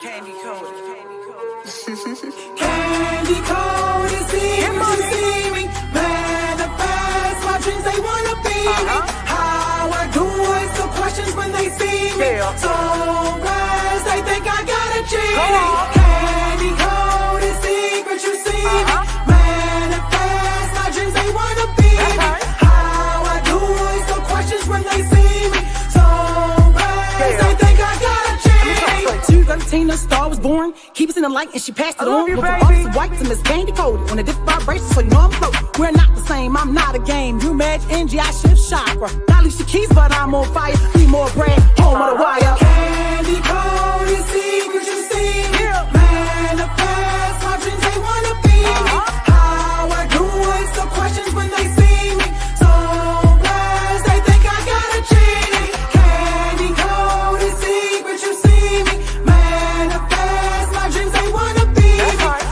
Candy coated. Candy coated, see me. Manifest my dreams, they wanna be me. How I do it, some questions when they see me. So rise, they think I got a genie. Candy coated secret, you see me. Manifest my dreams, they wanna be me. How I do it, some questions when they see me. So rise, they think I got a genie. 213, a star was born. Keep us in the light and she passed it on. you, With baby. officer white to Miss Candy Coded. On a different vibration, so you know I'm float. We're not the same, I'm not a game. You match NG, I shift chakra. Not least the keys, but I'm on fire. Need more bread, home of the wire. Candy coated secret, you see me. Manifest my dreams, they wanna be me. How I do it, some questions when they see me. So blessed, they think I got a genie. Candy coated secret, you see me. Manifest my dreams, they wanna be me.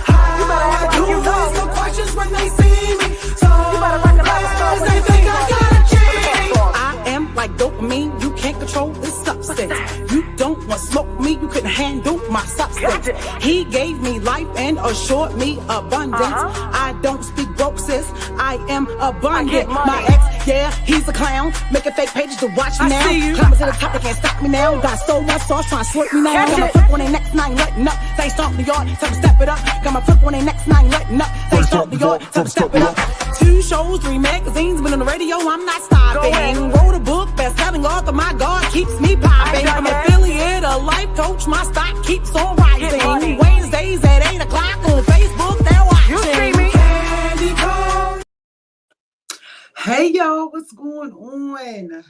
How I do it, some questions when they see me. So blessed, they think I got a genie. I am like dopamine, you can't control this substance. You don't want smoke me, you couldn't handle my substance. He gave me life and assured me abundance. I don't speak broke, sis, I am abundant. My ex, yeah, he's a clown, making fake pages to watch me now. see you. Climbing to the top, they can't stop me now. Got so much sauce, trying to slurp me now. Catch Got my it. flip on their next nine, letting up. They stomp the yard, tell them step it up. Got my flip on their next nine, letting up. They stomp the yard, tell them step it up. 2 shows, 3 magazines, been on the radio, I'm not stopping. Wrote a book, best-selling author, my God keeps me popping. I'm an affiliate, a life coach, my stock keeps on rising. Wednesdays at 8 o'clock on Facebook, they're watching. Candy coated. Hey y'all, what's going on?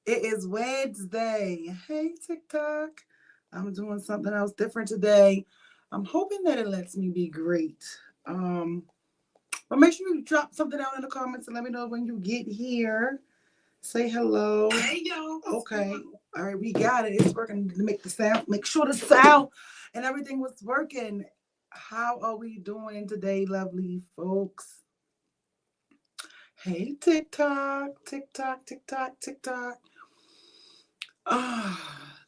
It is Wednesday. Hey TikTok. I'm doing something else different today. I'm hoping that it lets me be great. But make sure you drop something out in the comments and let me know when you get here. Say hello. Hey y'all. Okay. All right, we got it. It's working to make the sound. Make sure the sound and everything was working. How are we doing today, lovely folks? Hey, TikTok, TikTok, TikTok, TikTok.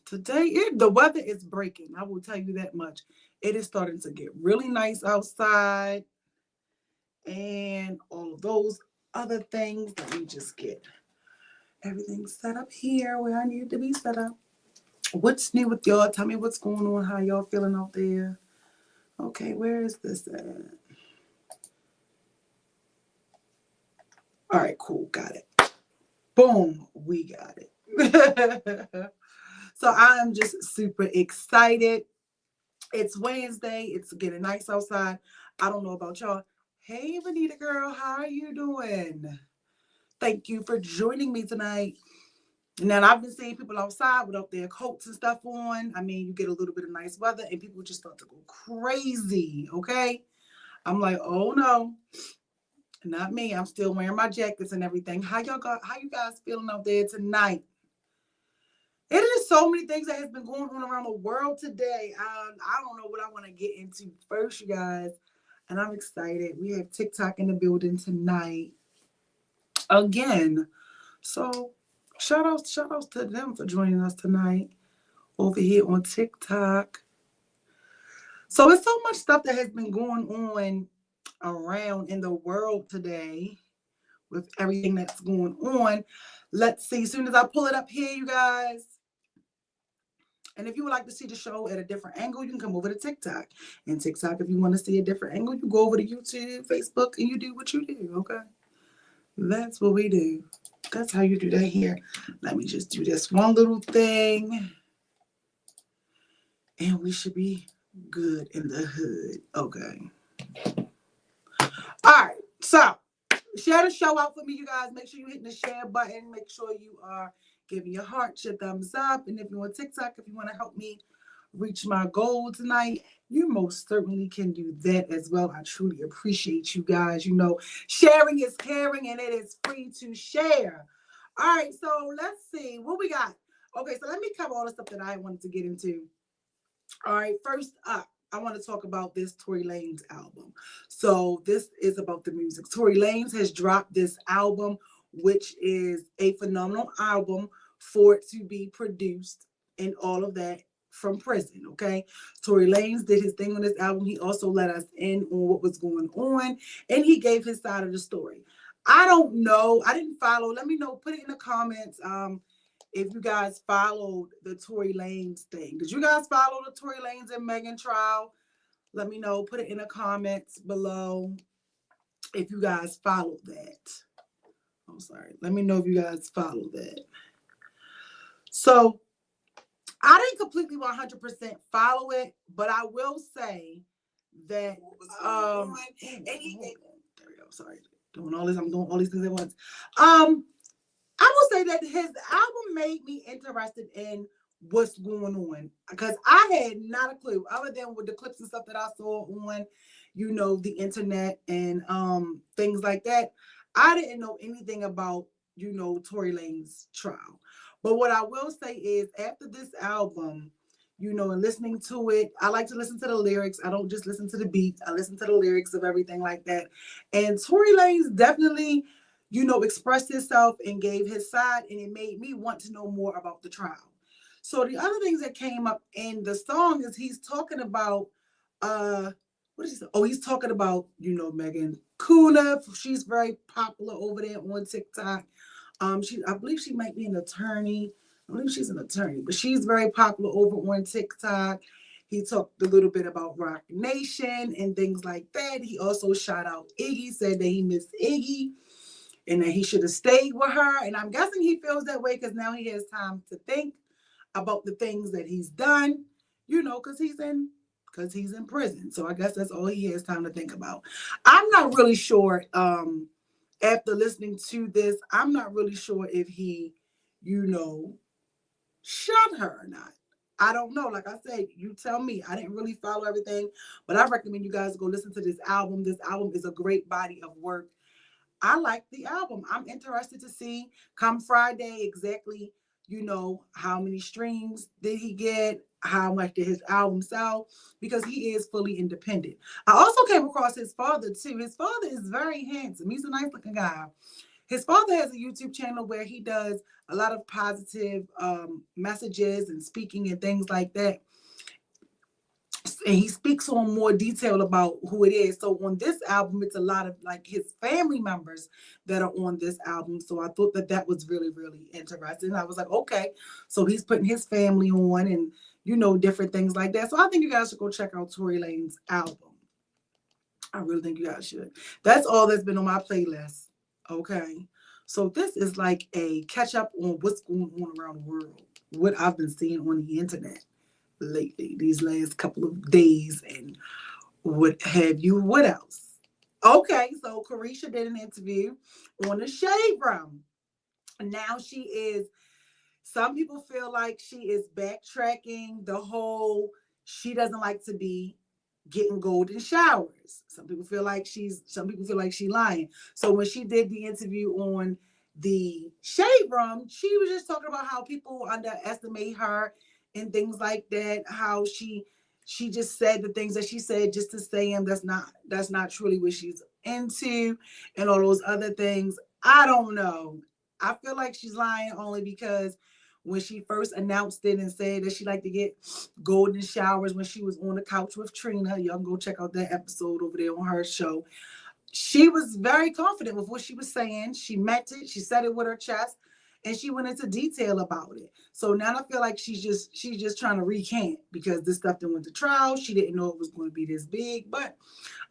Today, the weather is breaking. I will tell you that much. It is starting to get really nice outside. And all of those other things. Let me just get everything set up here where I need it to be set up. What's new with y'all? Tell me what's going on. How y'all feeling out there? Okay, where is this at? All right, cool. Got it. Boom. We got it. So I am just super excited. It's Wednesday. It's getting nice outside. I don't know about y'all. Hey, Vanita girl. How are you doing? Thank you for joining me tonight. Now, I've been seeing people outside without their coats and stuff on. I mean, you get a little bit of nice weather and people just start to go crazy, okay? I'm like, oh no. Not me. I'm still wearing my jackets and everything. How you guys feeling out there tonight? It is so many things that has been going on around the world today. I don't know what I want to get into first, you guys. And I'm excited. We have TikTok in the building tonight again. So shout outs to them for joining us tonight over here on TikTok. So it's so much stuff that has been going on around in the world today with everything that's going on. Let's see. As soon as I pull it up here, you guys. And if you would like to see the show at a different angle, you can come over to TikTok. And TikTok, if you want to see a different angle, you go over to YouTube, Facebook, and you do what you do, okay? That's what we do. That's how you do that here. Let me just do this one little thing. And we should be good in the hood. Okay. All right. So, share the show out for me, you guys. Make sure you hit the share button. Make sure you are giving your heart your thumbs up. And if you're on TikTok, if you want to help me reach my goal tonight, you most certainly can do that as well. I truly appreciate you guys. You know, sharing is caring and it is free to share. All right, so let's see what we got. Okay, so let me cover all the stuff that I wanted to get into. All right, first up, I want to talk about this Tory Lanez album. So this is about the music. Tory Lanez has dropped this album, which is a phenomenal album for it to be produced and all of that. from prison, okay? Tory Lanez did his thing on this album. He also let us in on what was going on, and he gave his side of the story. I don't know. I didn't follow. Let me know. Put it in the comments if you guys followed the Tory Lanez thing. Did you guys follow the Tory Lanez and Megan trial? Let me know. Put it in the comments below if you guys followed that. I'm sorry. Let me know if you guys follow that. So I didn't completely 100% follow it, but I will say that there we go. Sorry, doing all this. I'm doing all these things at once. I will say that his album made me interested in what's going on, because I had not a clue, other than with the clips and stuff that I saw on, you know, the internet and things like that. I didn't know anything about, you know, Tory Lanez's trial. But what I will say is, after this album, you know, and listening to it, I like to listen to the lyrics. I don't just listen to the beat. I listen to the lyrics of everything like that. And Tory Lanez definitely, you know, expressed himself and gave his side, and it made me want to know more about the trial. So the other things that came up in the song is he's talking about, what did he say? Oh, he's talking about, you know, Megan Kuna. She's very popular over there on TikTok. I believe she might be an attorney. I believe she's an attorney, but she's very popular over on TikTok. He talked a little bit about Rock Nation and things like that. He also shout out Iggy, said that he missed Iggy and that he should have stayed with her. And I'm guessing he feels that way because now he has time to think about the things that he's done, you know, because he's in prison. So I guess that's all he has time to think about. I'm not really sure. After listening to this, I'm not really sure if he, you know, shot her or not. I don't know. Like I said, you tell me. I didn't really follow everything, but I recommend you guys go listen to this album. This album is a great body of work. I like the album. I'm interested to see come Friday exactly, you know, how many streams did he get? How much did his album sell? Because he is fully independent. I also came across his father too. His father is very handsome. He's a nice looking guy. His father has a YouTube channel where he does a lot of positive messages and speaking and things like that. And he speaks on more detail about who it is. So on this album, it's a lot of like his family members that are on this album. So I thought that that was really, really interesting. I was like, okay, so he's putting his family on and, you know, different things like that. So I think you guys should go check out Tory Lanez's album. I really think you guys should. That's all that's been on my playlist. Okay. So this is like a catch up on what's going on around the world, what I've been seeing on the internet lately, these last couple of days and what have you. What else? Okay, so Carisha did an interview on the Shade Room. Now she is, some people feel like she is backtracking the whole, she doesn't like to be getting golden showers. Some people feel like she's lying. So when she did the interview on the Shade Room, she was just talking about how people underestimate her and things like that, how she just said the things that she said just to say them. That's not truly what she's into and all those other things. I don't know. I feel like she's lying only because when she first announced it and said that she liked to get golden showers when she was on the couch with Trina, y'all can go check out that episode over there on her show. She was very confident with what she was saying. She meant it. She said it with her chest. And she went into detail about it. So now I feel like she's just trying to recant because this stuff that went to trial. She didn't know it was going to be this big. But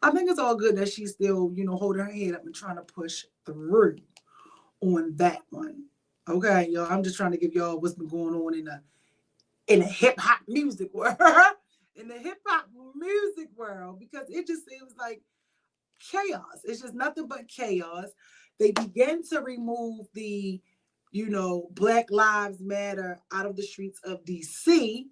I think it's all good that she's still, you know, holding her head up and trying to push through on that one. Okay, y'all. I'm just trying to give y'all what's been going on in the hip hop music world. In the hip hop music world, because it just seems like chaos. It's just nothing but chaos. They began to remove the, you know, Black Lives Matter out of the streets of DC.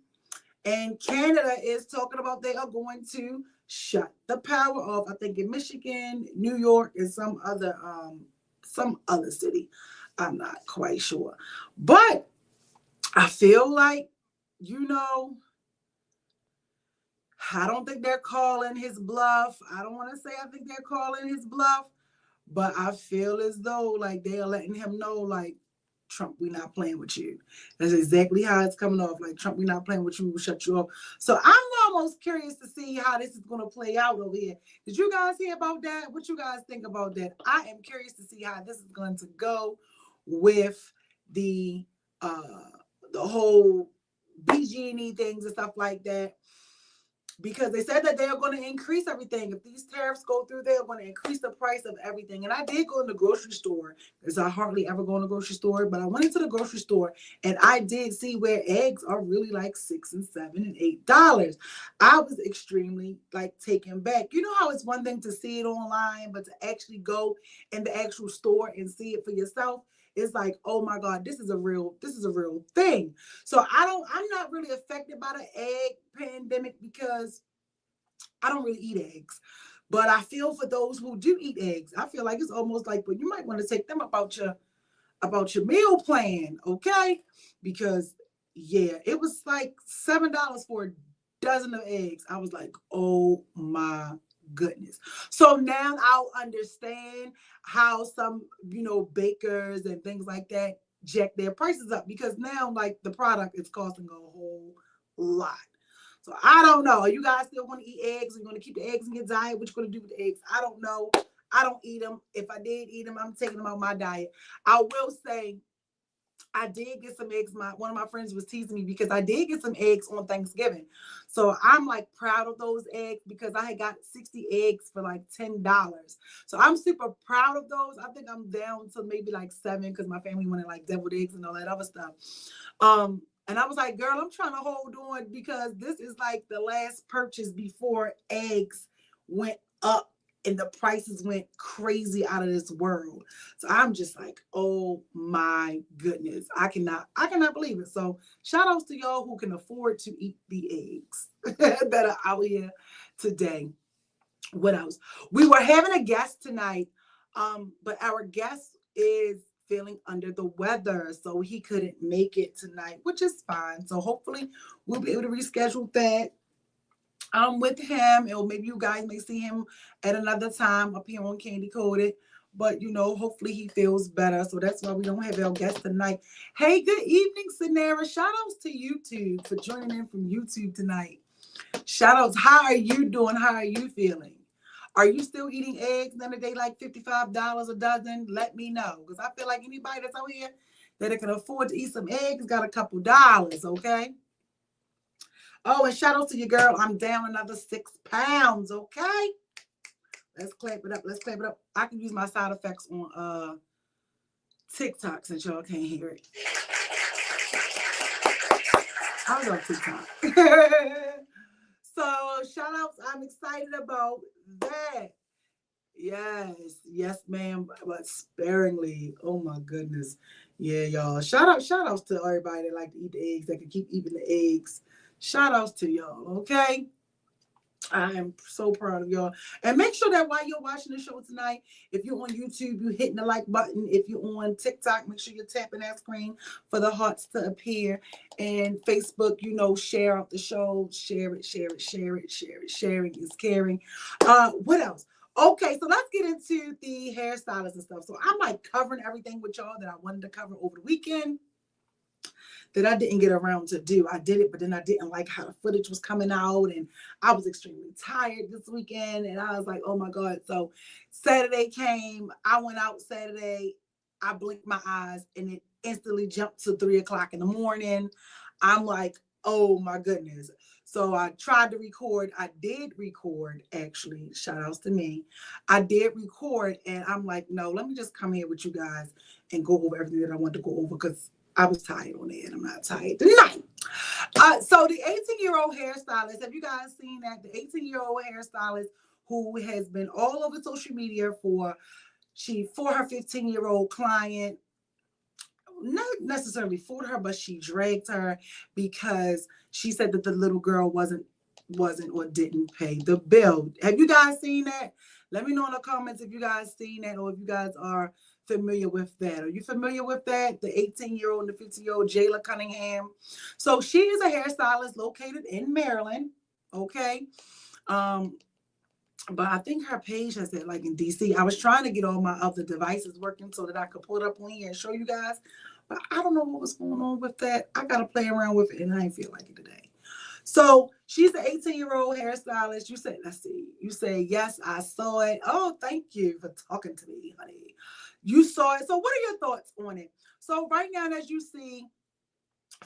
And Canada is talking about they are going to shut the power off, I think in Michigan, New York, and some other city. I'm not quite sure. But I feel like, you know, I don't think they're calling his bluff. I don't want to say I think they're calling his bluff, but I feel as though like they are letting him know, like, Trump, we not playing with you. That's exactly how it's coming off. Like, Trump, we not playing with you. We'll shut you off. So I'm almost curious to see how this is going to play out over here. Did you guys hear about that? What you guys think about that? I am curious to see how this is going to go with the whole BG&E things and stuff like that. Because they said that they are going to increase everything. If these tariffs go through, they're going to increase the price of everything. And I did go in the grocery store, because I hardly ever go in the grocery store, but I went into the grocery store and I did see where eggs are really like $6 and $7 and $8. I was extremely like taken back. You know how it's one thing to see it online, but to actually go in the actual store and see it for yourself, it's like, oh my God, this is a real thing. So I'm not really affected by the egg pandemic because I don't really eat eggs. But I feel for those who do eat eggs. I feel like it's almost like, well, you might want to take them about your meal plan, okay? Because yeah, it was like $7 for a dozen of eggs. I was like, oh my goodness. So now I'll understand how some, bakers and things like that jack their prices up, because now like the product is costing a whole lot. So I don't know. Are you guys still want to eat eggs? Are you going to keep the eggs in your diet? What you going to do with the eggs? I don't know. I don't eat them. If I did eat them, I'm taking them out of my diet. I will say, I did get some eggs. One of my friends was teasing me because I did get some eggs on Thanksgiving. So I'm like proud of those eggs, because I had got 60 eggs for like $10. So I'm super proud of those. I think I'm down to maybe like 7, because my family wanted like deviled eggs and all that other stuff. And I was like, girl, I'm trying to hold on, because this is like the last purchase before eggs went up and the prices went crazy out of this world. So I'm just like, oh my goodness. I cannot believe it. So shout outs to y'all who can afford to eat the eggs that are out here today. What else? We were having a guest tonight, but our guest is feeling under the weather, so he couldn't make it tonight, which is fine. So hopefully we'll be able to reschedule that with him, or maybe you guys may see him at another time up here on Candy Coated. But hopefully he feels better. So that's why we don't have our guest tonight. Hey, good evening, Sanara. Shout outs to YouTube for joining in from YouTube tonight. Shout outs. How are you doing? How are you feeling? Are you still eating eggs? None of they like $55 a dozen? Let me know, because I feel like anybody that's out here that can afford to eat some eggs got a couple dollars, okay? Oh, and shout out to your girl. I'm down another 6 pounds, okay? Let's clap it up. Let's clap it up. I can use my side effects on TikTok since y'all can't hear it. I love TikTok. So shout outs. I'm excited about that. Yes, ma'am, but sparingly. Oh my goodness. Yeah, y'all. Shout outs to everybody that like to eat the eggs, that can keep eating the eggs. Shout outs to y'all, okay? I am so proud of y'all. And make sure that while you're watching the show tonight, if you're on YouTube, you're hitting the like button. If you're on TikTok, make sure you're tapping that screen for the hearts to appear. And Facebook, share out the show. Share it. Sharing is caring. What else? Okay, so let's get into the hairstylist and stuff. So I'm like covering everything with y'all that I wanted to cover over the weekend that I didn't get around to do. I did it, but then I didn't like how the footage was coming out, and I was extremely tired this weekend, and I was like, oh my God. So Saturday came, I went out Saturday, I blinked my eyes, and it instantly jumped to 3 o'clock in the morning. I'm like, oh my goodness. So I tried to record. I did record, actually. Shout outs to me. I did record, and I'm like, no, let me just come here with you guys and go over everything that I want to go over, because I was tired on it, and I'm not tired tonight. So the 18-year-old hairstylist, have you guys seen that? The 18-year-old hairstylist who has been all over social media for her 15-year-old client, not necessarily for her, but she dragged her because she said that the little girl wasn't or didn't pay the bill. Have you guys seen that? Let me know in the comments if you guys seen that, or if you guys are familiar with that. Are you familiar with that? The 18-year-old and the 15-year-old Jayla Cunningham. So she is a hairstylist located in Maryland. Okay. But I think her page has it like in DC. I was trying to get all my other devices working so that I could pull it up on here and show you guys. But I don't know what was going on with that. I got to play around with it, and I ain't feel like it today. So she's an 18-year-old hairstylist. You say, let's see. You say, yes, I saw it. Oh, thank you for talking to me, honey. You saw it. So what are your thoughts on it? So right now, as you see,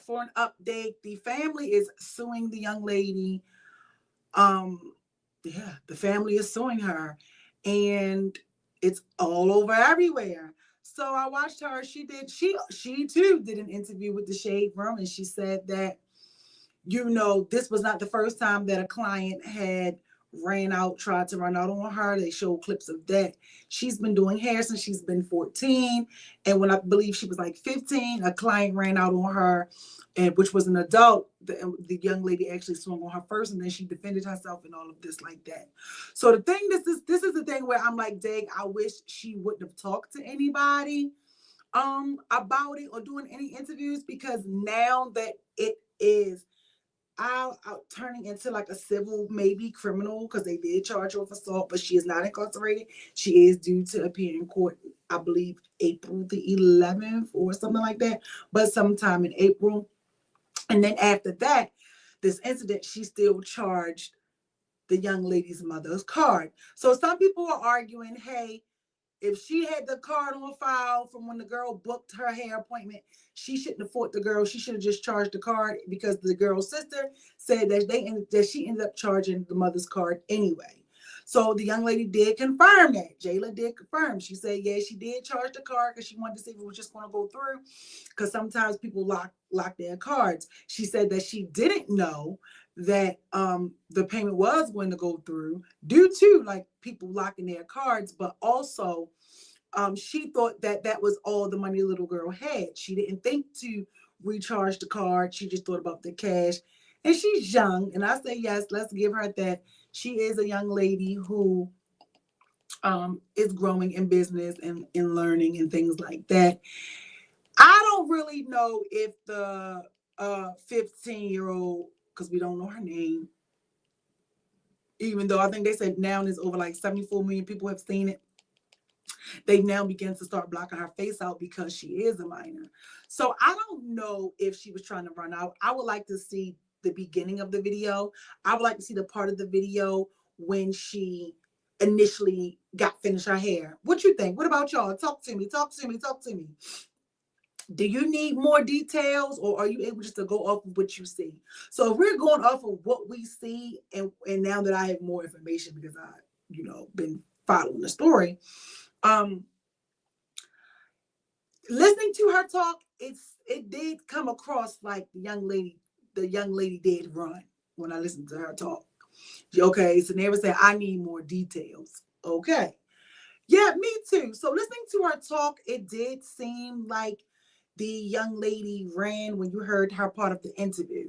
for an update, the family is suing the young lady. Yeah, the family is suing her, and it's all over everywhere. So I watched her. She too did an interview with the Shade Room, and she said that, this was not the first time that a client had tried to run out on her. They showed clips of that. She's been doing hair since she's been 14. And when I believe she was like 15, a client ran out on her, and which was an adult. The young lady actually swung on her first, and then she defended herself and all of this like that. So this is the thing where I'm like, dang, I wish she wouldn't have talked to anybody about it or doing any interviews, because now that it is out turning into like a civil, maybe criminal, because they did charge her with assault, but she is not incarcerated. She is due to appear in court, I believe April the 11th or something like that, but sometime in April. And then after that, this incident, she still charged the young lady's mother's card. So some people are arguing, hey, if she had the card on file from when the girl booked her hair appointment, she shouldn't have fought the girl. She should have just charged the card, because the girl's sister said that she ended up charging the mother's card anyway. So the young lady did confirm that. Jayla did confirm. She said, yeah, she did charge the card because she wanted to see if it was just going to go through, because sometimes people lock their cards. She said that she didn't know that the payment was going to go through due to like people locking their cards, but also she thought that that was all the money the little girl had. She didn't think to recharge the card. She just thought about the cash. And she's young, and I say, yes, let's give her that. She is a young lady who is growing in business and in learning and things like that. I don't really know if the 15-year-old, because we don't know her name, even though I think they said now there's over like 74 million people have seen it. They now begin to start blocking her face out because she is a minor. So I don't know if she was trying to run out. I would like to see the beginning of the video. I would like to see the part of the video when she initially got finished her hair. What you think? What about y'all? Talk to me. Do you need more details, or are you able just to go off of what you see? So if we're going off of what we see, and now that I have more information because I, been following the story, listening to her talk, it did come across like the young lady did run when I listened to her talk. Okay, so Neva said, I need more details. Okay. Yeah, me too. So listening to her talk, it did seem like the young lady ran when you heard her part of the interview.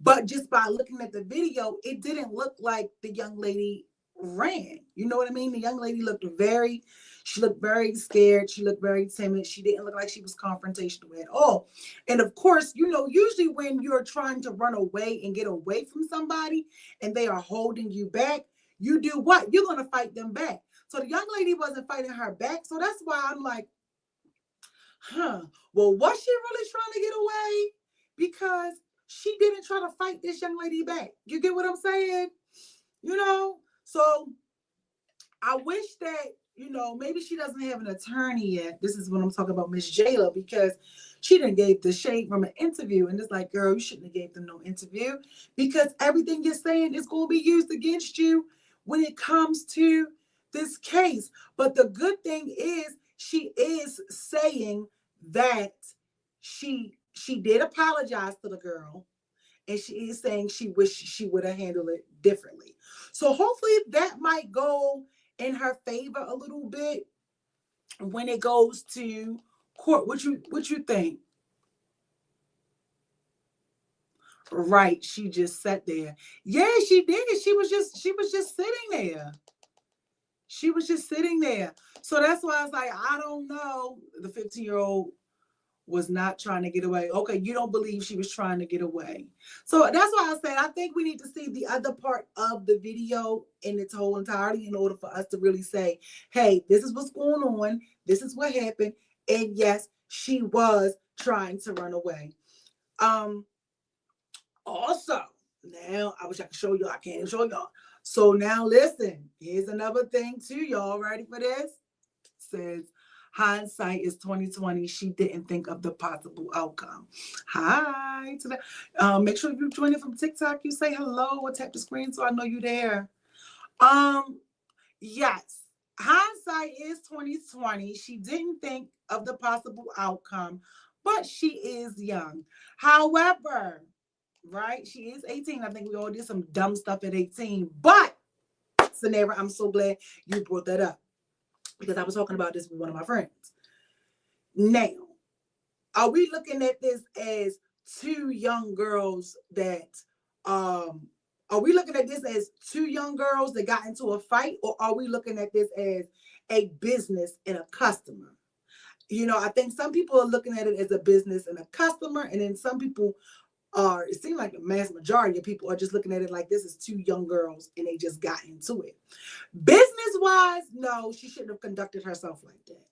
But just by looking at the video, it didn't look like the young lady ran. You know what I mean? The young lady looked very scared. She looked very timid. She didn't look like she was confrontational at all. And of course, usually when you're trying to run away and get away from somebody and they are holding you back, you do what? You're going to fight them back. So the young lady wasn't fighting her back. So that's why I'm like, well, was she really trying to get away? Because she didn't try to fight this young lady back. You get what I'm saying? So I wish that, maybe she doesn't have an attorney yet. This is when I'm talking about Miss Jayla, because she didn't gave the Shade Room an interview. And it's like, girl, you shouldn't have gave them no interview, because everything you're saying is going to be used against you when it comes to this case. But the good thing is she is saying that she did apologize to the girl, and she is saying she wished she would have handled it differently. So hopefully that might go in her favor a little bit when it goes to court. What you think? Right, she just sat there. Yeah, she did. She was just sitting there. She was just sitting there. So that's why I was like, I don't know. The 15-year-old was not trying to get away. Okay, you don't believe she was trying to get away. So that's why I said I think we need to see the other part of the video in its whole entirety in order for us to really say, hey, this is what's going on. This is what happened. And yes, she was trying to run away. Also, now I wish I could show y'all. I can't even show y'all. So now listen, here's another thing too. Y'all ready for this? It says hindsight is 2020. She didn't think of the possible outcome. Hi to that. Make sure if you're joining from TikTok, you say hello or tap the screen so I know you're there. Yes. Hindsight is 2020. She didn't think of the possible outcome, but she is young. However, right? She is 18. I think we all did some dumb stuff at 18. But, Sanera, I'm so glad you brought that up because I was talking about this with one of my friends. Now, are we looking at this as two young girls that, are we looking at this as two young girls that got into a fight, or are we looking at this as a business and a customer? You know, I think some people are looking at it as a business and a customer, and then some people are, it seems like the mass majority of people are just looking at it like this is two young girls and they just got into it. Business-wise, no, she shouldn't have conducted herself like that.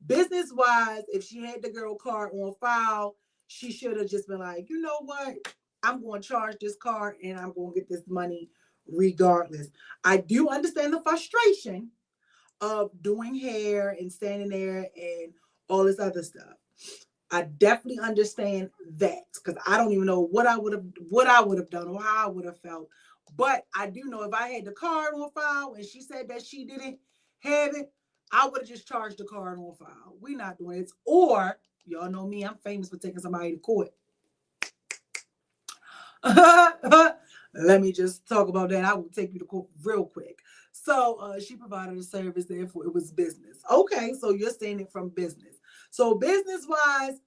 Business-wise, if she had the girl card on file, she should have just been like, you know what? I'm going to charge this card and I'm going to get this money regardless. I do understand the frustration of doing hair and standing there and all this other stuff. I definitely understand that because I don't even know what I would have done or how I would have felt. But I do know if I had the card on file and she said that she didn't have it, I would have just charged the card on file. We're not doing it. Or, y'all know me, I'm famous for taking somebody to court. Let me just talk about that. I will take you to court real quick. So she provided a service, therefore it was business. Okay, so you're saying it from business. So business-wise,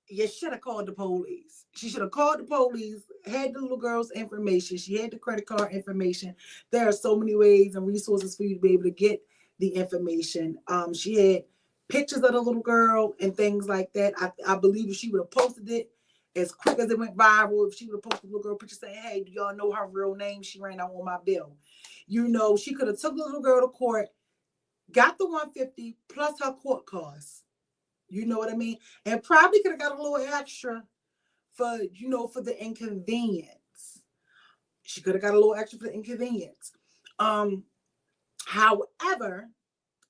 you should have called the police. She should have called the police, had the little girl's information. She had the credit card information. There are so many ways and resources for you to be able to get the information. She had pictures of the little girl and things like that. I believe if she would have posted it as quick as it went viral, if she would have posted the little girl picture saying, hey, do y'all know her real name? She ran out on my bill. You know, she could have took the little girl to court, got the $150 plus her court costs. You know what I mean? And probably could have got a little extra for, you know, for the inconvenience. She could have got a little extra for the inconvenience. However,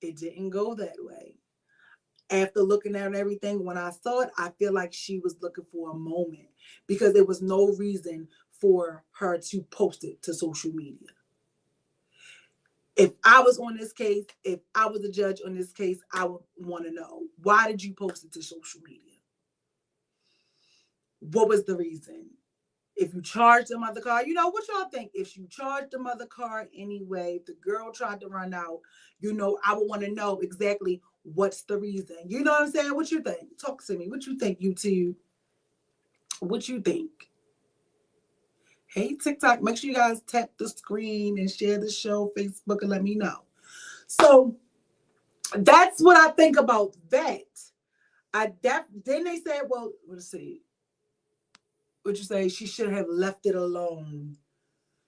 it didn't go that way. After looking at everything, when I saw it, I feel like she was looking for a moment because there was no reason for her to post it to social media. If I was on this case, if I was a judge on this case, I would want to know, why did you post it to social media? What was the reason? If you charged the mother card, you know, what y'all think? If you charged the mother card anyway, if the girl tried to run out, you know, I would want to know exactly what's the reason. You know what I'm saying? What you think? Talk to me. What you think, you two? What you think? Hey, TikTok, make sure you guys tap the screen and share the show, Facebook, and let me know. So that's what I think about that. Then they said, well, let's see. What you say? She should have left it alone.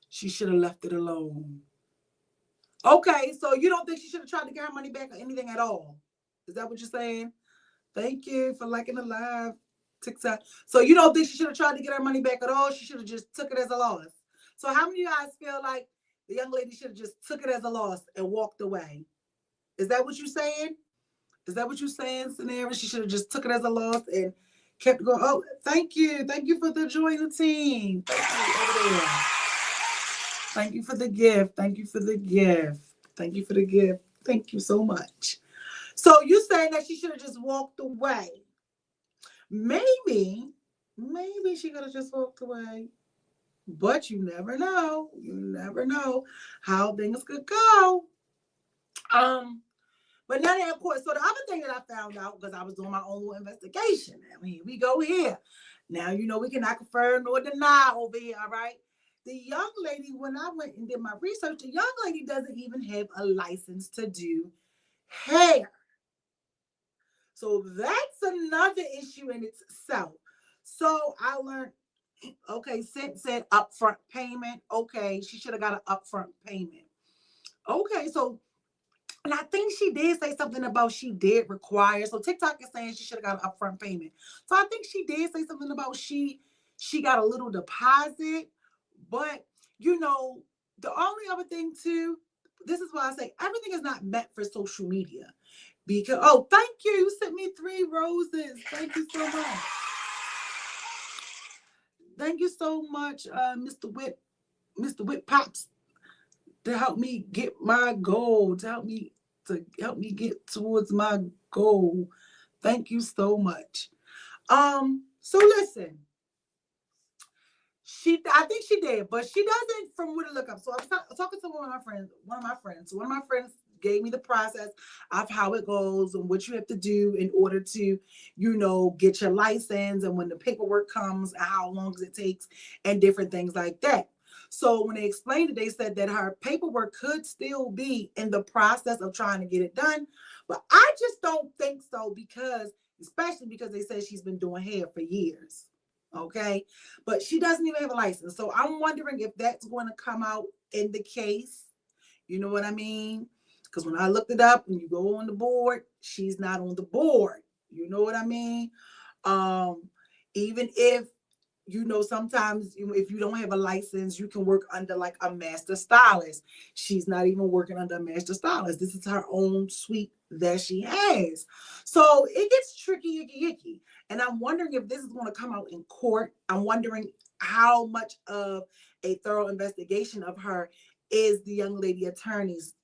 She should have left it alone. Okay, so you don't think she should have tried to get her money back or anything at all? Is that what you're saying? Thank you for liking the live TikTok. So you don't think she should have tried to get her money back at all? She should have just took it as a loss. So how many of you guys feel like the young lady should have just took it as a loss and walked away? Is that what you're saying? Is that what you're saying, Sanera? She should have just took it as a loss and kept going. Oh, thank you. Thank you for the join the team. Thank you over there. Thank you for the gift. Thank you for the gift. Thank you for the gift. Thank you so much. So you're saying that she should have just walked away. Maybe she could have just walked away. But you never know. You never know how things could go. But now that, of course, so the other thing that I found out, because I was doing my own little investigation. I mean, we go here. Now, you know, we cannot confirm nor deny over here, all right? The young lady, when I went and did my research, the young lady doesn't even have a license to do hair. So that's another issue in itself. So I learned, okay, said upfront payment. Okay, she should have got an upfront payment. Okay, so And I think she did say something about she did require. So TikTok is saying she should have got an upfront payment. So I think she did say something about she got a little deposit. But you know, the only other thing too, this is why I say everything is not meant for social media. Because thank you. You sent me 3 roses. Thank you so much. Thank you so much, Mr. Whip Pops, to help me get my goal, to help me get towards my goal. Thank you so much. So listen, I think she did, but she doesn't from what it look up. So I was talking to one of my friends gave me the process of how it goes and what you have to do in order to, get your license, and when the paperwork comes and how long it takes and different things like that. So when they explained it, they said that her paperwork could still be in the process of trying to get it done. But I just don't think so, especially because they said she's been doing hair for years. Okay. But she doesn't even have a license. So I'm wondering if that's going to come out in the case. You know what I mean? Because when I looked it up, when you go on the board, she's not on the board. You know what I mean? Even if, sometimes if you don't have a license, you can work under like a master stylist. She's not even working under a master stylist. This is her own suite that she has. So it gets tricky, icky. And I'm wondering if this is going to come out in court. I'm wondering how much of a thorough investigation of her is the young lady attorneys,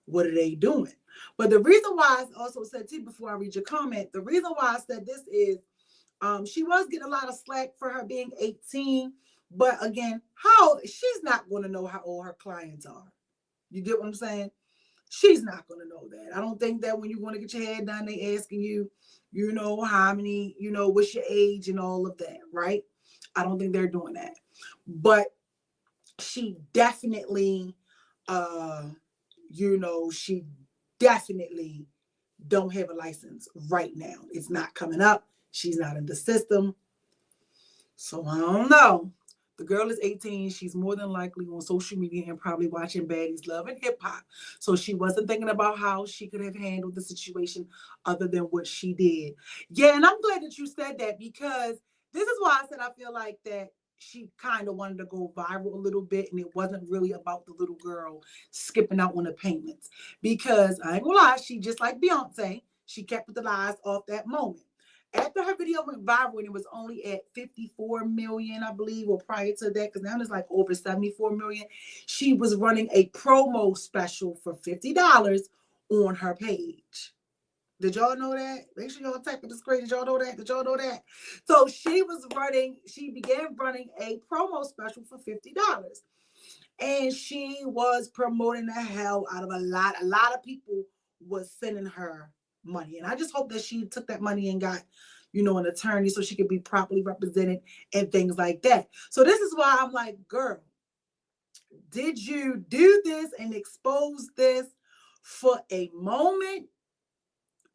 what are they doing? But the reason why I also said too, before I read your comment, the reason why I said this is she was getting a lot of slack for her being 18. But again, she's not going to know how old her clients are. You get what I'm saying? She's not going to know that. I don't think that when you want to get your hair done, they asking you, how many, what's your age and all of that, right? I don't think they're doing that. But she definitely, she definitely don't have a license right now. It's not coming up. She's not in the system. So I don't know. The girl is 18. She's more than likely on social media and probably watching Baddies Love and Hip Hop. So she wasn't thinking about how she could have handled the situation other than what she did. Yeah, and I'm glad that you said that, because this is why I said I feel like that she kind of wanted to go viral a little bit, and it wasn't really about the little girl skipping out on the payments. Because I ain't gonna lie, she just like Beyonce, she capitalized off that moment. After her video went viral and it was only at 54 million, I believe, or prior to that, because now it's like over 74 million, she was running a promo special for $50 on her page. Did y'all know that? Make sure y'all type in the screen. Did y'all know that? Did y'all know that? So she began running a promo special for $50. And she was promoting the hell out of a lot. A lot of people was sending her money. And I just hope that she took that money and got, an attorney so she could be properly represented and things like that. So this is why I'm like, girl, did you do this and expose this for a moment?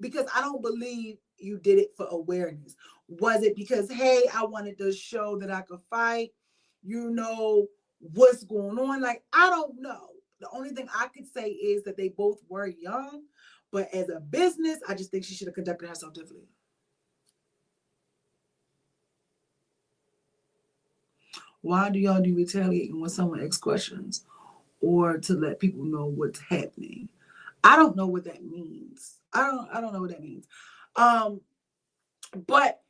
Because I don't believe you did it for awareness. Was it because, hey, I wanted to show that I could fight? What's going on? Like, I don't know. The only thing I could say is that they both were young. But as a business, I just think she should have conducted herself differently. Why do y'all do retaliating when someone asks questions or to let people know what's happening? I don't know what that means. I don't know what that means. But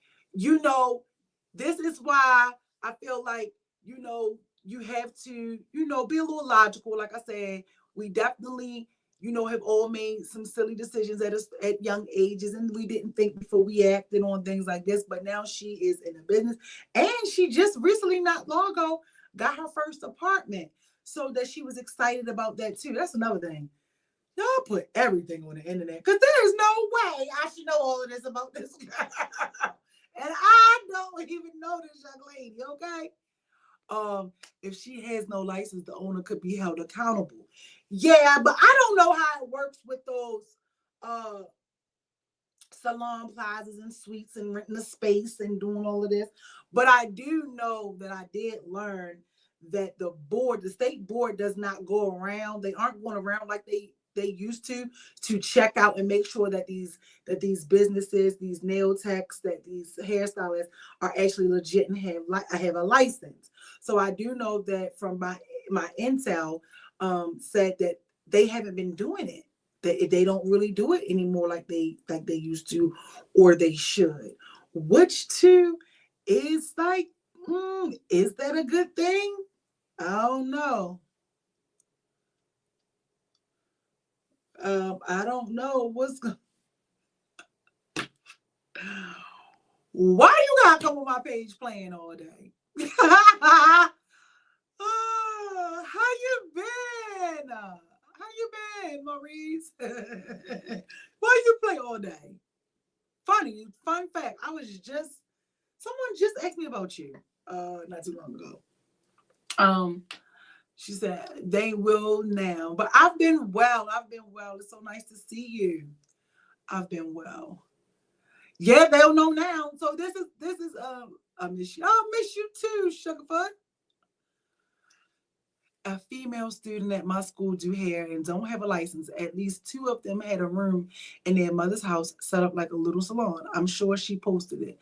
this is why I feel like, you have to, be a little logical. Like I said, we definitely, have all made some silly decisions at young ages, and we didn't think before we acted on things like this. But now she is in a business, and she just recently, not long ago, got her first apartment. So that she was excited about that too. That's another thing. Y'all put everything on the internet, because there's no way I should know all of this about this girl. And I don't even know this young lady, okay? If she has no license, the owner could be held accountable. Yeah, but I don't know how it works with those salon plazas and suites and renting the space and doing all of this. But I do know that I did learn that the state board does not go around. They aren't going around like they they used to check out and make sure that these businesses, these nail techs, that these hairstylists are actually legit and have a license. So I do know that from my intel said that they haven't been doing it. That they don't really do it anymore like they used to, or they should. Which too is like, is that a good thing? I don't know. I don't know why you gotta come on my page playing all day? How you been? How you been, Maurice? Why you play all day? Fun fact. Someone just asked me about you not too long ago. She said they will now, but I've been well. It's so nice to see you. I've been well. Yeah, they'll know now. So this is I miss you. I miss you too, Sugarfoot. A female student at my school do hair and don't have a license. At least 2 of them had a room in their mother's house set up like a little salon. I'm sure she posted it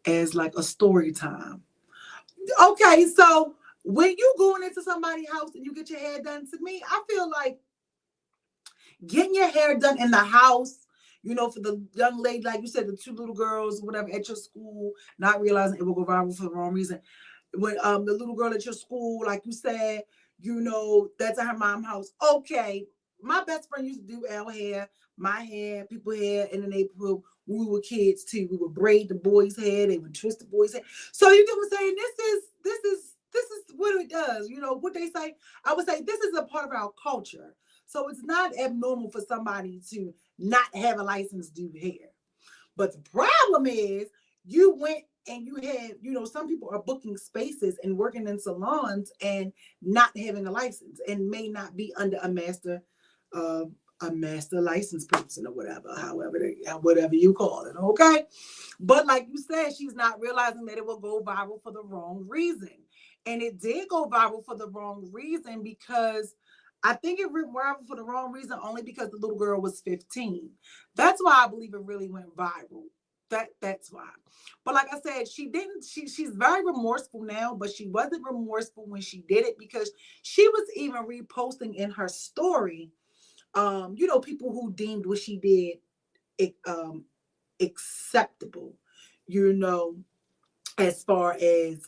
as like a story time. Okay, so when you going into somebody's house and you get your hair done, to me, I feel like getting your hair done in the house, you know, for the young lady, like you said, the 2 little girls, whatever, at your school, not realizing it will go viral for the wrong reason. When the little girl at your school, like you said, you know, that's at her mom's house. Okay, my best friend used to do our hair, my hair, people hair in the neighborhood when we were kids too. We would braid the boys' hair, they would twist the boys' hair. So you get what I'm saying? This is what it does. You know what they say? I would say this is a part of our culture. So it's not abnormal for somebody to not have a license to do hair. But the problem is you went and you had, you know, some people are booking spaces and working in salons and not having a license and may not be under a master license person or whatever you call it. Okay. But like you said, she's not realizing that it will go viral for the wrong reason. And it did go viral for the wrong reason because I think it went viral for the wrong reason only because the little girl was 15. That's why I believe it really went viral. That's why. But like I said, she's very remorseful now, but she wasn't remorseful when she did it because she was even reposting in her story, you know, people who deemed what she did acceptable, you know, as far as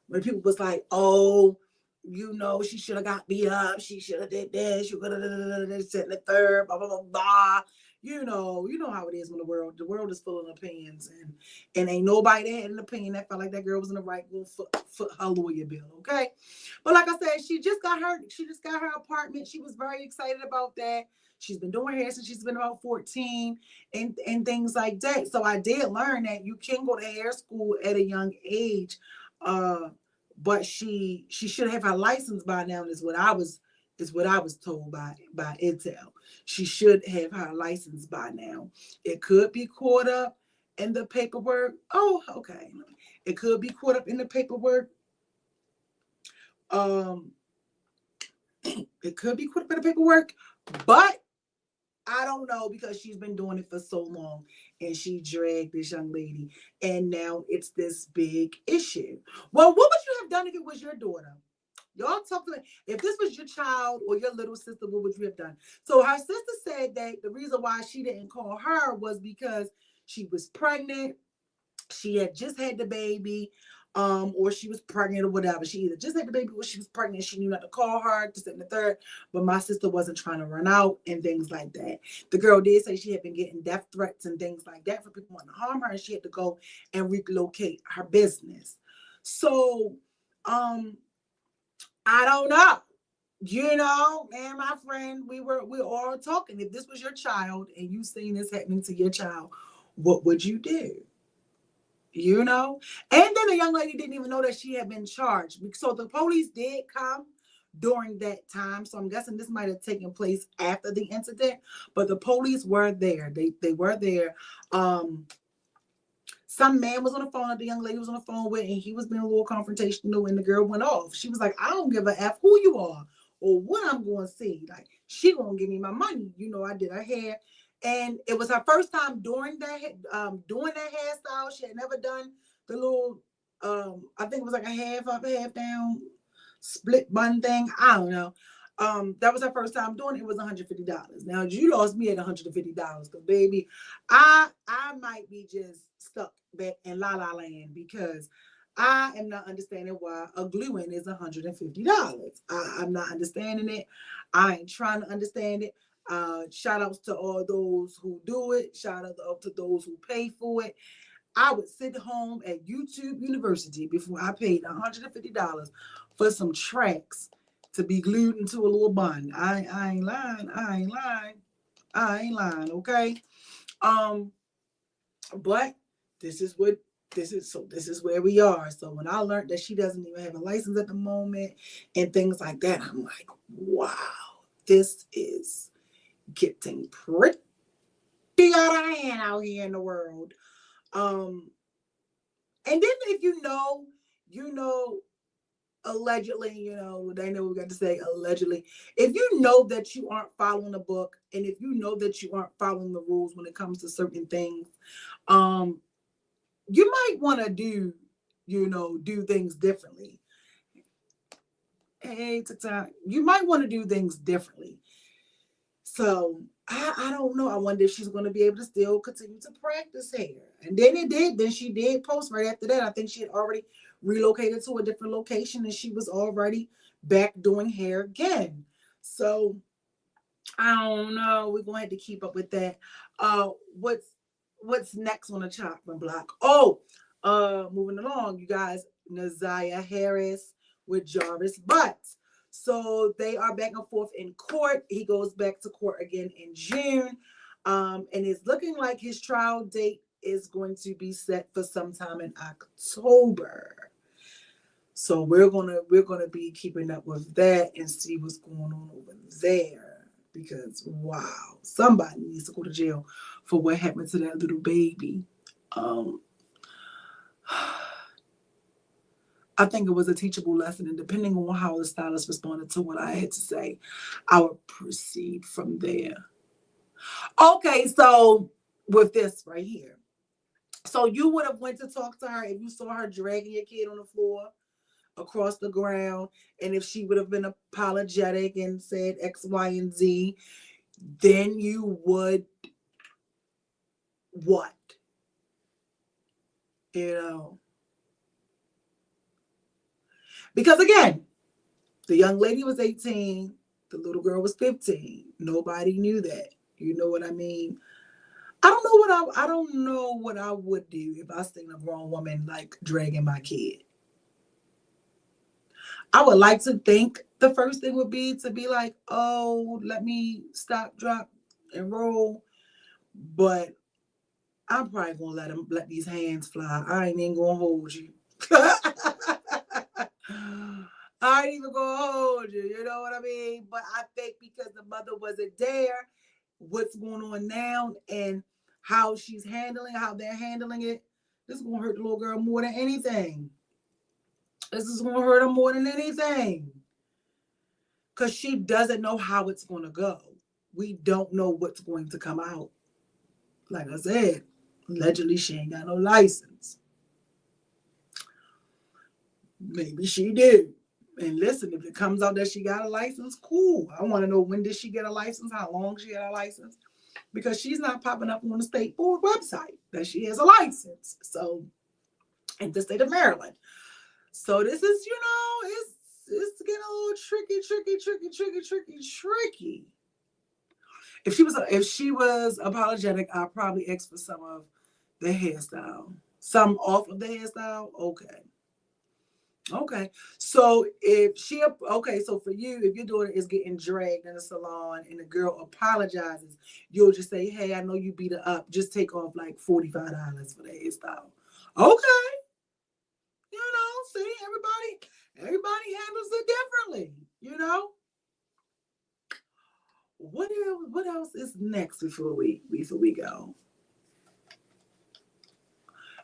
when people was like, oh, you know, she should have got beat up, she should have did this, you could have said the third, blah, blah, blah, blah. You know how it is when the world is full of opinions, and ain't nobody that had an opinion that felt like that girl was in the right room for her lawyer bill. Okay. But like I said, she just got her apartment. She was very excited about that. She's been doing hair since she's been about 14 and things like that. So I did learn that you can go to hair school at a young age. But she should have her license by now, is what I was told by Intel. She should have her license by now. It could be caught up in the paperwork. Oh, okay. It could be caught up in the paperwork. It could be caught up in the paperwork, but I don't know because she's been doing it for so long and she dragged this young lady and now it's this big issue. Well, what would you have done if it was your daughter? Y'all talk to me. If this was your child or your little sister, what would you have done? So her sister said that the reason why she didn't call her was because she was pregnant. She had just had the baby, or she was pregnant or whatever. She either just had the baby or she was pregnant. She knew not to call her, this and the third. But my sister wasn't trying to run out and things like that. The girl did say she had been getting death threats and things like that for people wanting to harm her, and she had to go and relocate her business. So, I don't know. You know, and my friend, we're all talking. If this was your child and you seen this happening to your child, what would you do? You know? And then the young lady didn't even know that she had been charged. So the police did come during that time. So I'm guessing this might have taken place after the incident, but the police were there. They were there. Some man was on the phone that the young lady was on the phone with, and he was being a little confrontational, and the girl went off. She was like, I don't give a F who you are or what I'm going to see. Like, she going to give me my money. You know, I did her hair, and it was her first time doing that hairstyle. She had never done the little, I think it was like a half up, half down, split bun thing. I don't know. That was her first time doing it. It was $150. Now you lost me at $150, so baby, I might be just stuck back in La La Land because I am not understanding why a glue-in is $150. I'm not understanding it. I ain't trying to understand it. Shout outs to all those who do it. Shout out to those who pay for it. I would sit home at YouTube University before I paid $150 for some tracks to be glued into a little bun. I ain't lying. I ain't lying. Okay. But this is where we are. So when I learned that she doesn't even have a license at the moment and things like that, I'm like, wow, this is getting pretty out of hand out here in the world. And then if you know, allegedly, they know we got to say allegedly. If you know that you aren't following the book, and if you know that you aren't following the rules when it comes to certain things, you might want to do things differently. Hey, Tata, you might want to do things differently. So I don't know. I wonder if she's going to be able to still continue to practice hair. And then she did post right after that. I think she had already relocated to a different location and she was already back doing hair again. So I don't know. We're going to have to keep up with that. What's next on the chopping block? Oh, moving along, you guys. Naziah Harris with Jarvis Butts. So they are back and forth in court. He goes back to court again in June. And it's looking like his trial date is going to be set for sometime in October. So we're gonna be keeping up with that and see what's going on over there. Because wow, somebody needs to go to jail for what happened to that little baby. I think it was a teachable lesson, and depending on how the stylist responded to what I had to say, I would proceed from there. Okay, so with this right here. So you would have went to talk to her if you saw her dragging your kid on the floor across the ground, and if she would have been apologetic and said X, Y, and Z, then you would what? Because again, the young lady was 18, the little girl was 15. Nobody knew that. You know what I mean? I don't know what I would do if I seen a grown woman like dragging my kid. I would like to think the first thing would be to be like, oh, let me stop, drop, and roll. But I'm probably gonna let these hands fly. I ain't even gonna hold you. I ain't even gonna hold you, you know what I mean? But I think because the mother wasn't there, what's going on now and how they're handling it, this is gonna hurt the little girl more than anything. This is gonna hurt her more than anything. Because she doesn't know how it's gonna go. We don't know what's going to come out. Like I said, allegedly she ain't got no license. Maybe she did. And listen, if it comes out that she got a license, cool. I want to know, when did she get a license? How long she had a license? Because she's not popping up on the state board website that she has a license. So, in the state of Maryland. So this is, it's getting a little tricky. If she was apologetic, I'll probably ask for some of the hairstyle. Some off of the hairstyle? Okay. So so for you, if your daughter is getting dragged in the salon and the girl apologizes, you'll just say, hey, I know you beat her up. Just take off like $45 for the hairstyle. Okay. See, everybody handles it differently, What else is next before we go?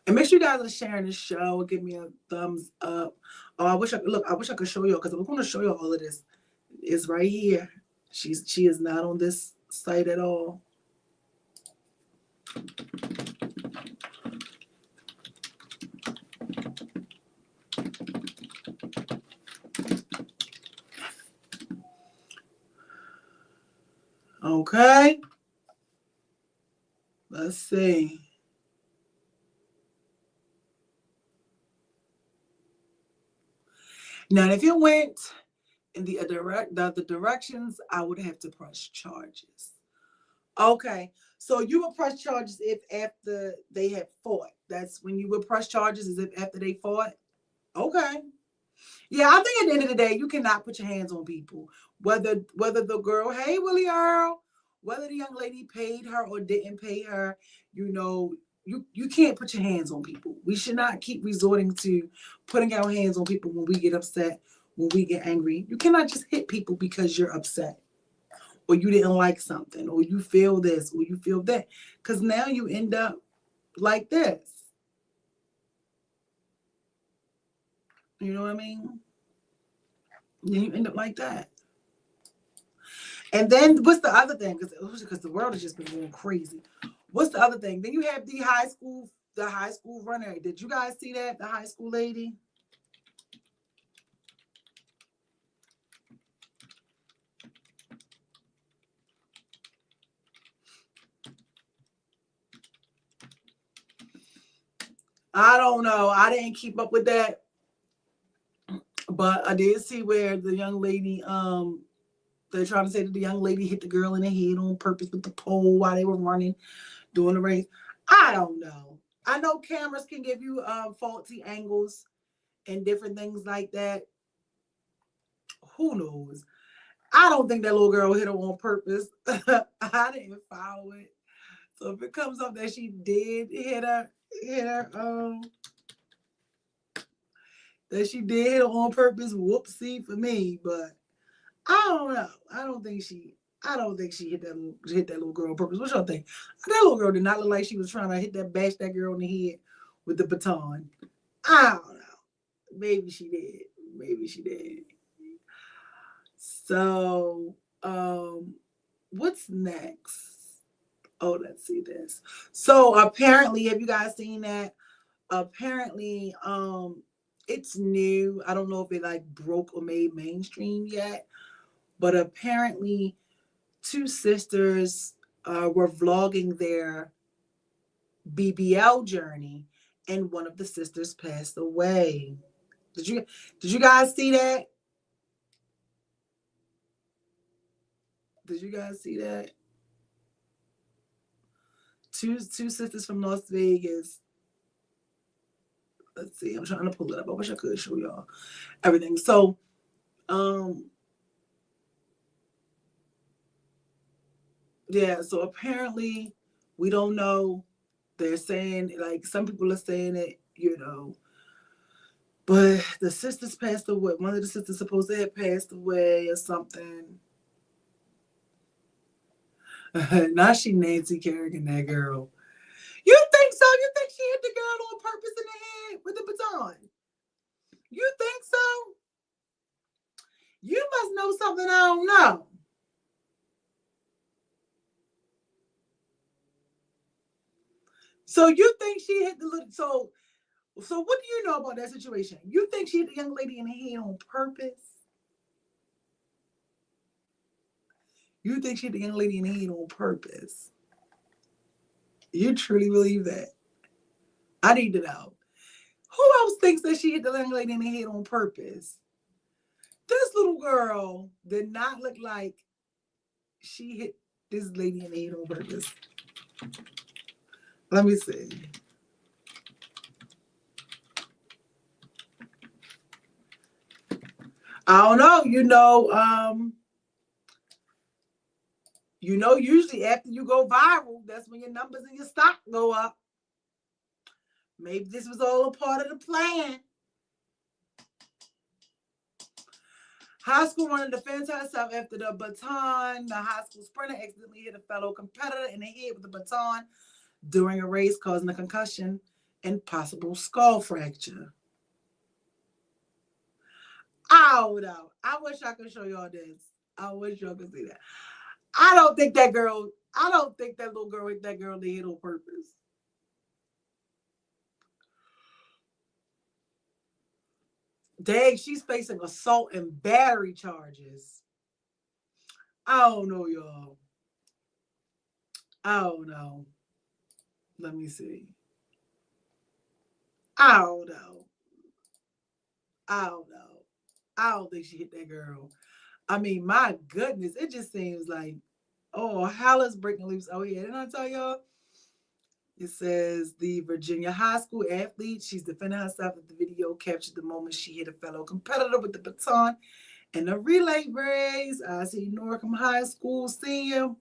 And make sure you guys are sharing the show. Give me a thumbs up. I wish I could show y'all because I'm going to show y'all all of this It's right here. She is not on this site at all. Okay. Let's see. Now, if you went in the other directions, I would have to press charges. Okay. So you would press charges if after they had fought. That's when you would press charges, is if after they fought? Okay. Yeah, I think at the end of the day, you cannot put your hands on people. Whether the girl, hey Willie Earl, whether the young lady paid her or didn't pay her, you can't put your hands on people. We should not keep resorting to putting our hands on people when we get upset, when we get angry. You cannot just hit people because you're upset, or you didn't like something, or you feel this, or you feel that. Because now you end up like this. You know what I mean? Then you end up like that. And then what's the other thing? Because the world has just been going crazy. What's the other thing? Then you have the high school runner. Did you guys see that? The high school lady? I don't know. I didn't keep up with that. But I did see where the young lady, they're trying to say that the young lady hit the girl in the head on purpose with the pole while they were running, doing the race. I don't know. I know cameras can give you faulty angles and different things like that. Who knows? I don't think that little girl hit her on purpose. I didn't follow it. So if it comes up that she did hit her, that she did hit her on purpose, whoopsie for me. But I don't know. I don't think she hit that little girl on purpose. What y'all think? That little girl did not look like she was trying to bash that girl in the head with the baton. I don't know. Maybe she did. Maybe she did. So, what's next? Oh, let's see this. So apparently, have you guys seen that? Apparently, it's new. I don't know if it like broke or made mainstream yet, but apparently, two sisters were vlogging their BBL journey, and one of the sisters passed away. Did you guys see that? Did you guys see that? Two sisters from Las Vegas. Let's see. I'm trying to pull it up. I wish I could show y'all everything. So, yeah. So apparently, we don't know. They're saying, like, some people are saying it, but the sisters passed away. One of the sisters supposed to have passed away or something. Now she Nancy Kerrigan, that girl. You think so? You think she hit the girl on purpose in the head with the baton? You think so? You must know something I don't know. So you think she hit the little, so what do you know about that situation? You think she hit the young lady in the head on purpose? You think she hit the young lady in the head on purpose? You truly believe that? I need to know. Who else thinks that she hit the young lady in the head on purpose? This little girl did not look like she hit this lady in the head on purpose. Let me see. I don't know. Usually after you go viral, that's when your numbers and your stock go up. Maybe this was all a part of the plan. High school runner defends herself after the baton. The high school sprinter accidentally hit a fellow competitor in the head with the baton during a race, causing a concussion and possible skull fracture. I don't know. I wish I could show y'all this. I wish y'all could see that. I don't think that little girl with that girl did it on purpose. Dang, she's facing assault and battery charges. I don't know, y'all. I don't know. Let me see. I don't know. I don't know. I don't think she hit that girl. I mean, my goodness, it just seems like, oh, hell is breaking loose. Oh, yeah, didn't I tell y'all? It says the Virginia high school athlete, she's defending herself that the video captured the moment she hit a fellow competitor with the baton in a relay race. I see Norcom High School senior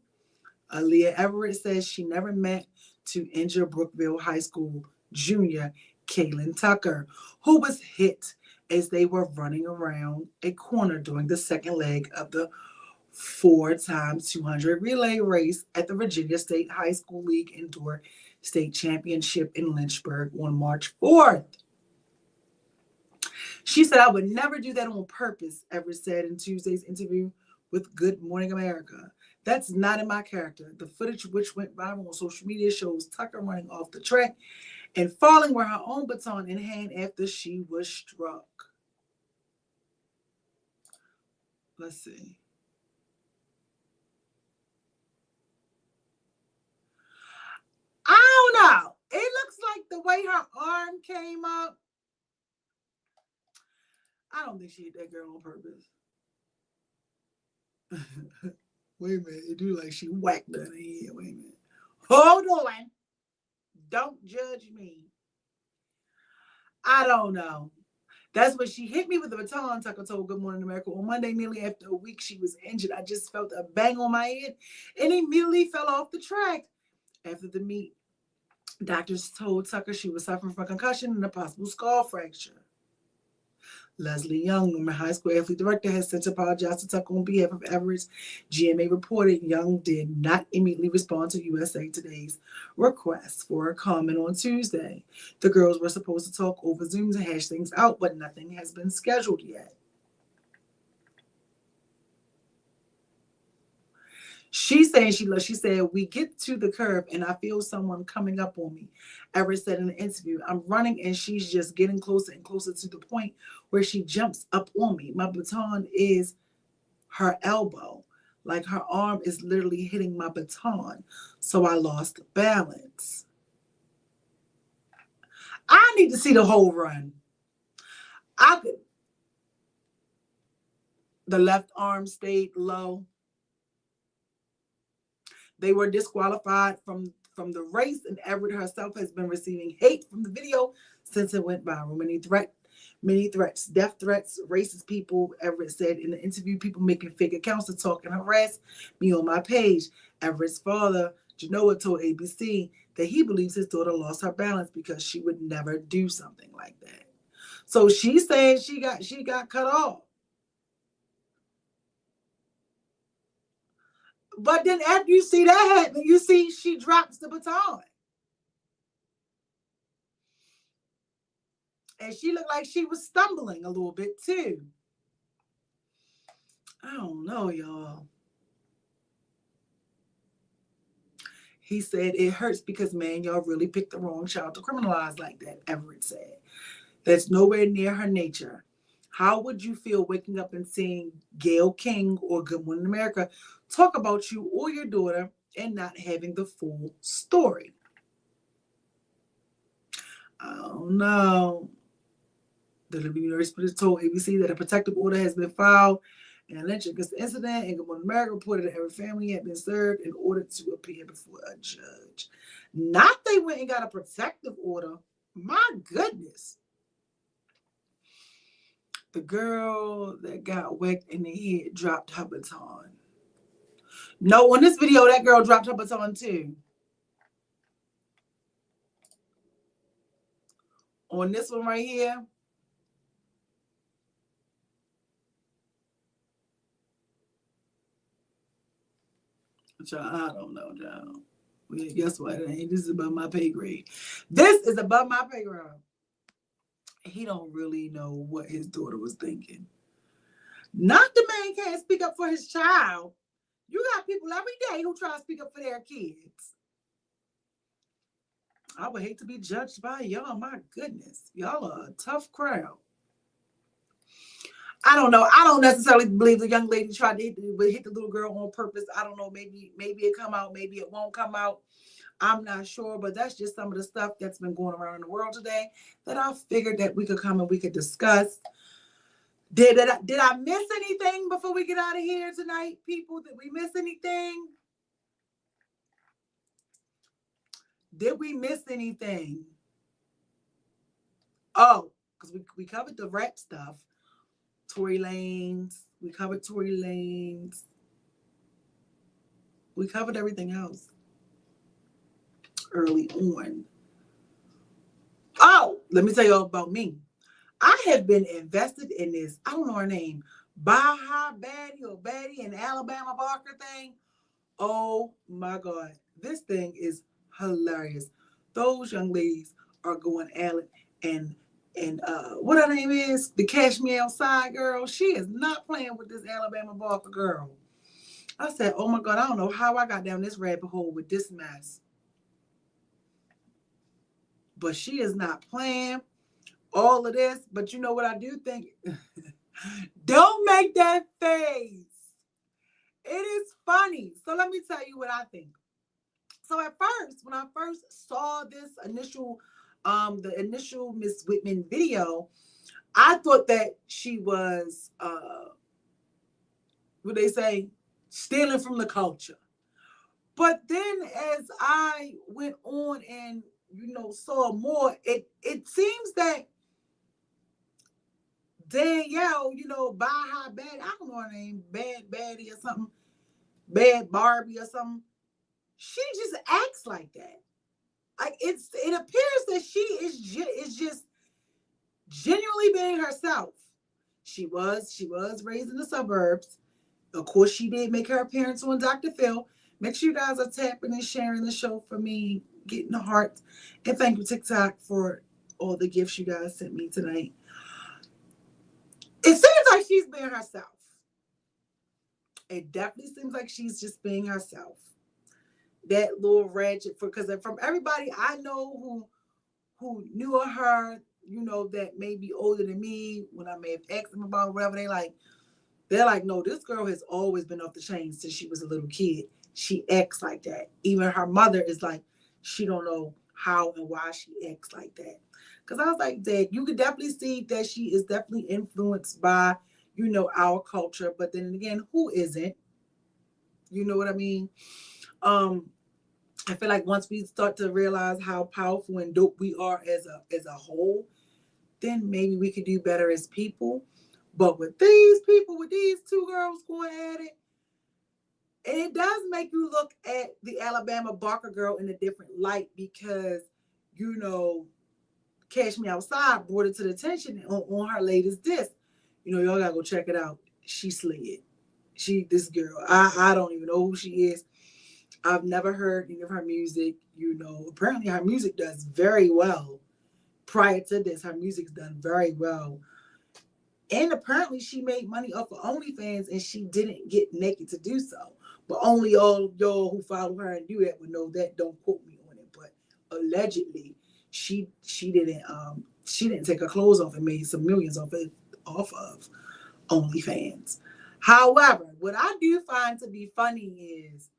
Aaliyah Everett says she never meant to injure Brookville High School junior Kaylin Tucker, who was hit as they were running around a corner during the second leg of the 4x200 relay race at the Virginia State High School League Indoor State Championship in Lynchburg on March 4th. She said, "I would never do that on purpose," Everett said in Tuesday's interview with Good Morning America. "That's not in my character." The footage, which went viral on social media, shows Tucker running off the track and falling with her own baton in hand after she was struck. Let's see. I don't know. It looks like the way her arm came up. I don't think she hit that girl on purpose. Wait a minute. It do like she whacked her in the head. Wait a minute. Hold on. Don't judge me. I don't know. That's when she hit me with the baton, Tucker told Good Morning America on Monday. Nearly after a week she was injured, I just felt a bang on my head and immediately fell off the track. After the meet, doctors told Tucker she was suffering from concussion and a possible skull fracture. Leslie Young, Norman High School athlete director, has since apologized to Tucker on behalf of Everett's. GMA reported Young did not immediately respond to USA Today's request for a comment on Tuesday. The girls were supposed to talk over Zoom to hash things out, but nothing has been scheduled yet. She said, "We get to the curb and I feel someone coming up on me." Everett said in an interview, "I'm running and she's just getting closer and closer to the point where she jumps up on me. My baton is her elbow. Like her arm is literally hitting my baton. So I lost balance." I need to see the whole run. The left arm stayed low. They were disqualified from the race, and Everett herself has been receiving hate from the video since it went viral. Many threats, death threats, racist people, Everett said in the interview. "People making fake accounts to talk and harass me on my page." Everett's father, Genoa, told ABC that he believes his daughter lost her balance because she would never do something like that. So she's saying she got cut off. But then after you see that happen, you see she drops the baton. And she looked like she was stumbling a little bit too. I don't know, y'all. He said, "It hurts because, man, y'all really picked the wrong child to criminalize like that," Everett said. "That's nowhere near her nature. How would you feel waking up and seeing Gayle King or Good Morning America talk about you or your daughter and not having the full story?" I don't know. The Liberty University told ABC that a protective order has been filed in Lynch against the incident, and Good Morning America reported that every family had been served in order to appear before a judge. Not they went and got a protective order. My goodness. The girl that got whacked in the head dropped her baton. No, on this video, that girl dropped her baton too. On this one right here, I don't know, child. Well, guess what? This is above my pay grade. This is above my pay grade. He don't really know what his daughter was thinking. Not the man can't speak up for his child. You got people every day who try to speak up for their kids. I would hate to be judged by y'all. My goodness. Y'all are a tough crowd. I don't know. I don't necessarily believe the young lady tried to hit the little girl on purpose. I don't know. Maybe it come out. Maybe it won't come out. I'm not sure. But that's just some of the stuff that's been going around in the world today that I figured that we could come and we could discuss. Did I miss anything before we get out of here tonight, people? Did we miss anything? Did we miss anything? Oh, because we covered the rap stuff. Tory Lanez. We covered Tory Lanez. We covered everything else early on. Oh, let me tell you all about me. I have been invested in this, I don't know her name, Baja Baddie or Baddie and Alabama Barker thing. Oh my God. This thing is hilarious. Those young ladies are going at it, and what her name is, the Cash Me Outside girl, she is not playing with this Alabama Barker girl. I said, oh my God, I don't know how I got down this rabbit hole with this mess. But she is not playing all of this. But you know what I do think? Don't make that face. It is funny. So let me tell you what I think. So at first, when I first saw this initial, the initial Miss Whitman video, I thought that she was, what they say, stealing from the culture. But then as I went on and, saw more, it seems that Danielle, Baja Baddie, I don't know her name, Bad Baddie or something, Bad Barbie or something, she just acts like that. Like it appears that she is just genuinely being herself. She was raised in the suburbs. Of course, she did make her appearance on Dr. Phil. Make sure you guys are tapping and sharing the show for me, getting the heart. And thank you, TikTok, for all the gifts you guys sent me tonight. It seems like she's being herself. It definitely seems like she's just being herself. That little ratchet, because from everybody I know who knew of her, that may be older than me, when I may have asked them about whatever, they're like, no, this girl has always been off the chain since she was a little kid. She acts like that. Even her mother is like, she don't know how and why she acts like that. Because I was like, Dad, you could definitely see that she is definitely influenced by, our culture. But then again, who isn't? You know what I mean? I feel like once we start to realize how powerful and dope we are as a whole, then maybe we could do better as people. But with these people, with these two girls going at it, and it does make you look at the Alabama Barker girl in a different light because, Cash Me Outside brought it to the attention on her latest disc. Y'all gotta go check it out. She slid. This girl, I don't even know who she is. I've never heard any of her music. Apparently her music does very well. Prior to this, her music's done very well. And apparently she made money off of OnlyFans and she didn't get naked to do so. But only all y'all who follow her and do that would know that. Don't quote me on it. But allegedly, she didn't take her clothes off and made some millions off of OnlyFans. However, what I do find to be funny is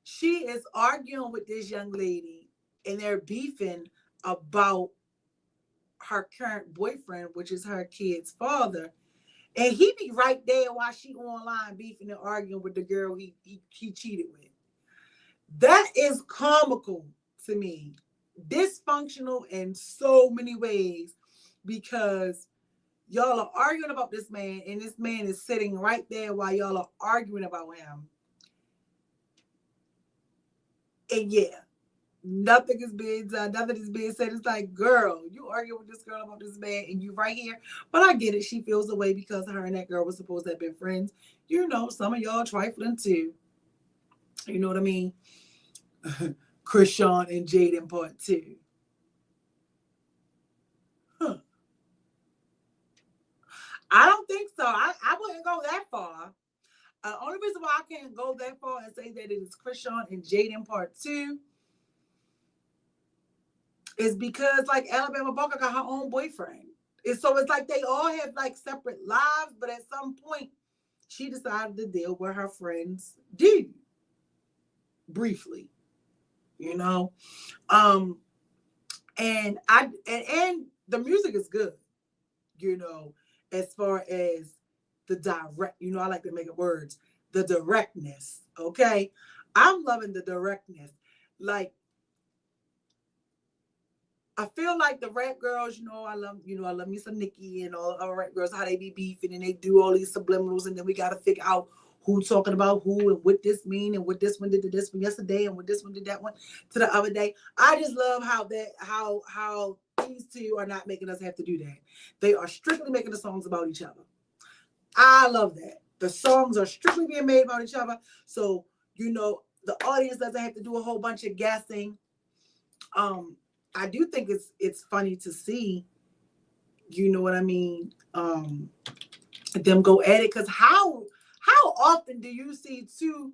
she is arguing with this young lady and they're beefing about her current boyfriend, which is her kid's father. And he be right there while she online beefing and arguing with the girl he cheated with. That is comical to me. Dysfunctional in so many ways because y'all are arguing about this man and this man is sitting right there while y'all are arguing about him. And yeah, nothing is being done. Nothing is being said. It's like, girl, you argue with this girl about this man and you right here. But I get it. She feels the way because her and that girl was supposed to have been friends. Some of y'all trifling too. You know what I mean? Krishan and Jaden part 2. Huh. I don't think so. I wouldn't go reason why I can't go that far and say that it is Krishan and Jaden part 2 is because like Alabama Bunker got her own boyfriend. So it's like they all have like separate lives, but at some point she decided to deal with her friends do briefly, you know. And the music is good, you know, as far as the direct, you know, I like to make it words, the directness. Okay. I'm loving the directness. Like, I feel like the rap girls, I love me some Nicki and all rap girls, how they be beefing and they do all these subliminals, and then we got to figure out who talking about who and what this mean and what this one did to this one yesterday and what this one did that one to the other day. I just love how these two are not making us have to do that. They are strictly making the songs about each other. I love that. The songs are strictly being made about each other. So, the audience doesn't have to do a whole bunch of guessing. I do think it's funny to see, you know what I mean, them go at it, because how often do you see two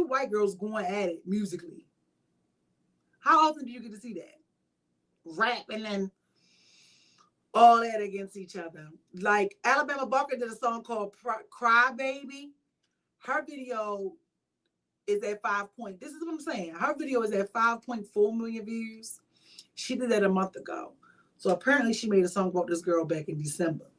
white girls going at it musically? How often do you get to see that? Rapping and all that against each other. Like Alabama Bunker did a song called Cry Baby. Her video is at this is what I'm saying. Her video is at 5.4 million views. She did that a month ago. So apparently she made a song about this girl back in December.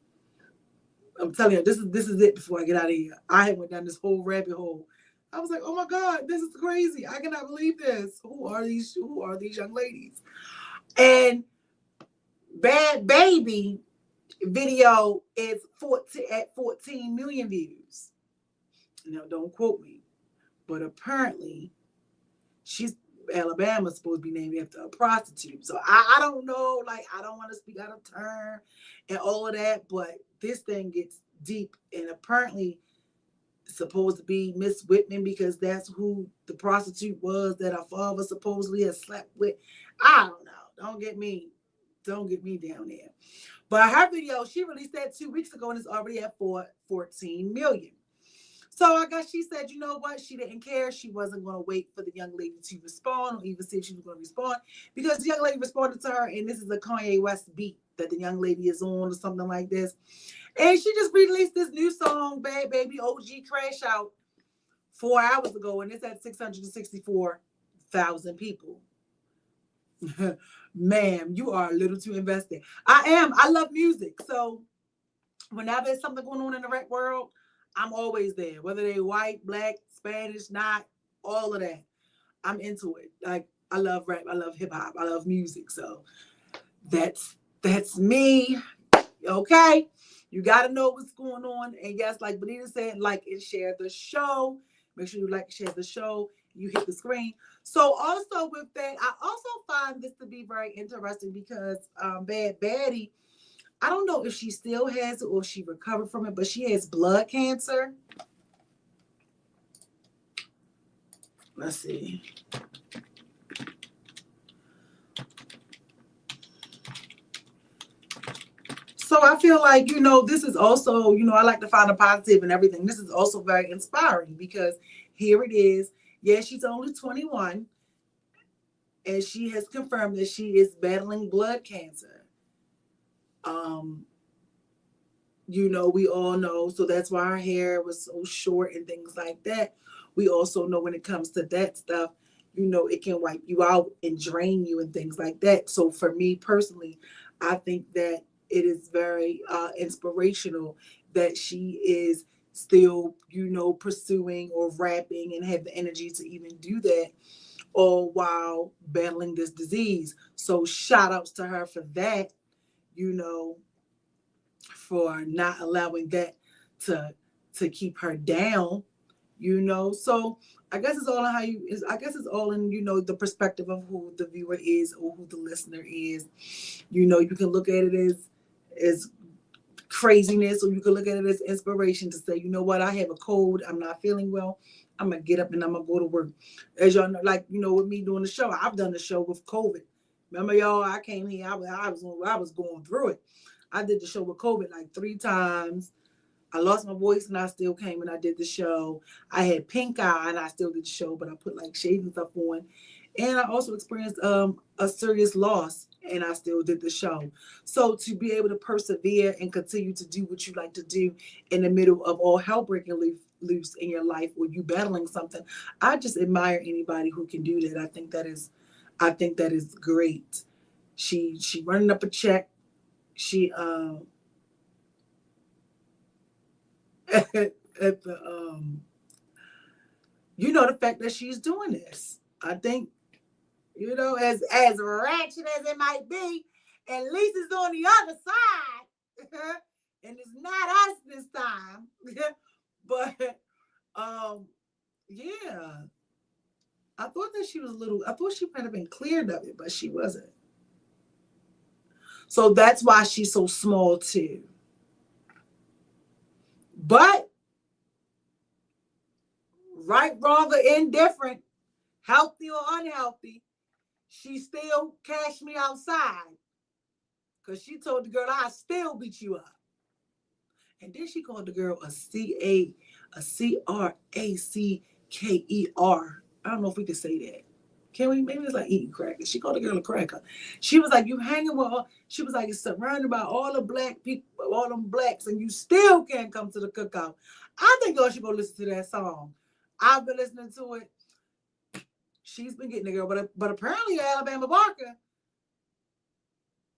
I'm telling you, this is it before I get out of here. I went down this whole rabbit hole. I was like, oh my God, this is crazy. I cannot believe this. Who are these young ladies? And Bad Baby video is at 14 million views. Now, don't quote me, but apparently Alabama's supposed to be named after a prostitute. So I don't know, like, I don't want to speak out of turn and all of that, but this thing gets deep, and apparently it's supposed to be Miss Whitman because that's who the prostitute was that her father supposedly had slept with. I don't know. Don't get me down there. But her video, she released that 2 weeks ago and it's already at 14 million. So I guess she said, you know what? She didn't care. She wasn't going to wait for the young lady to respond or even see if she was going to respond, because the young lady responded to her, and this is a Kanye West beat that the young lady is on or something like this. And she just released this new song, Bad Baby OG Crash Out, 4 hours ago, and it's at 664,000 people. Ma'am, you are a little too invested. I love music. So whenever there's something going on in the rap world, I'm always there, whether they white, black, Spanish, not, all of that. I'm into it. Like, I love rap, I love hip hop, I love music. So that's me. Okay. You got to know what's going on. And yes, like Benita said, like and share the show. Make sure you like and share the show. You hit the screen. So also with that, I also find this to be very interesting because Bad Baddie, I don't know if she still has it or if she recovered from it, but she has blood cancer. Let's see. So I feel like, this is also, I like to find a positive in everything. This is also very inspiring because here it is. Yeah, she's only 21 and she has confirmed that she is battling blood cancer. We all know, so that's why her hair was so short and things like that. We also know when it comes to that stuff, it can wipe you out and drain you and things like that. So for me personally, I think that it is very inspirational that she is still, pursuing or rapping and have the energy to even do that, all while battling this disease. So shout outs to her for that, for not allowing that to keep her down, So I guess it's all in it's all in, the perspective of who the viewer is or who the listener is. You can look at it as craziness, or you can look at it as inspiration to say, you know what, I have a cold, I'm not feeling well, I'm gonna get up and I'm gonna go to work. As y'all know, like, with me doing the show, I've done the show with COVID. Remember, y'all, I came here, I was going through it. I did the show with COVID like 3 times. I lost my voice and I still came and I did the show. I had pink eye and I still did the show, but I put like shades and stuff on. And I also experienced a serious loss and I still did the show. So to be able to persevere and continue to do what you like to do in the middle of all hell breaking loose in your life or you battling something, I just admire anybody who can do that. I think that is great. She running up a check. She at the the fact that she's doing this. I think, as ratchet as it might be, at least it's on the other side. And it's not us this time. But yeah. I thought she might have been cleared of it, but she wasn't. So that's why she's so small too. But right, wrong, or indifferent, healthy or unhealthy, she still cashed me outside. Because she told the girl, I'll still beat you up. And then she called the girl a C-R-A-C-K-E-R. I don't know if we can say that. Can we? Maybe it's like eating crackers. She called the girl a cracker. She was like, you hanging with all, she was like, you're surrounded by all the black people, all them blacks, and you still can't come to the cookout. I think y'all should go listen to that song. I've been listening to it. She's been getting the girl, but apparently Alabama Barker.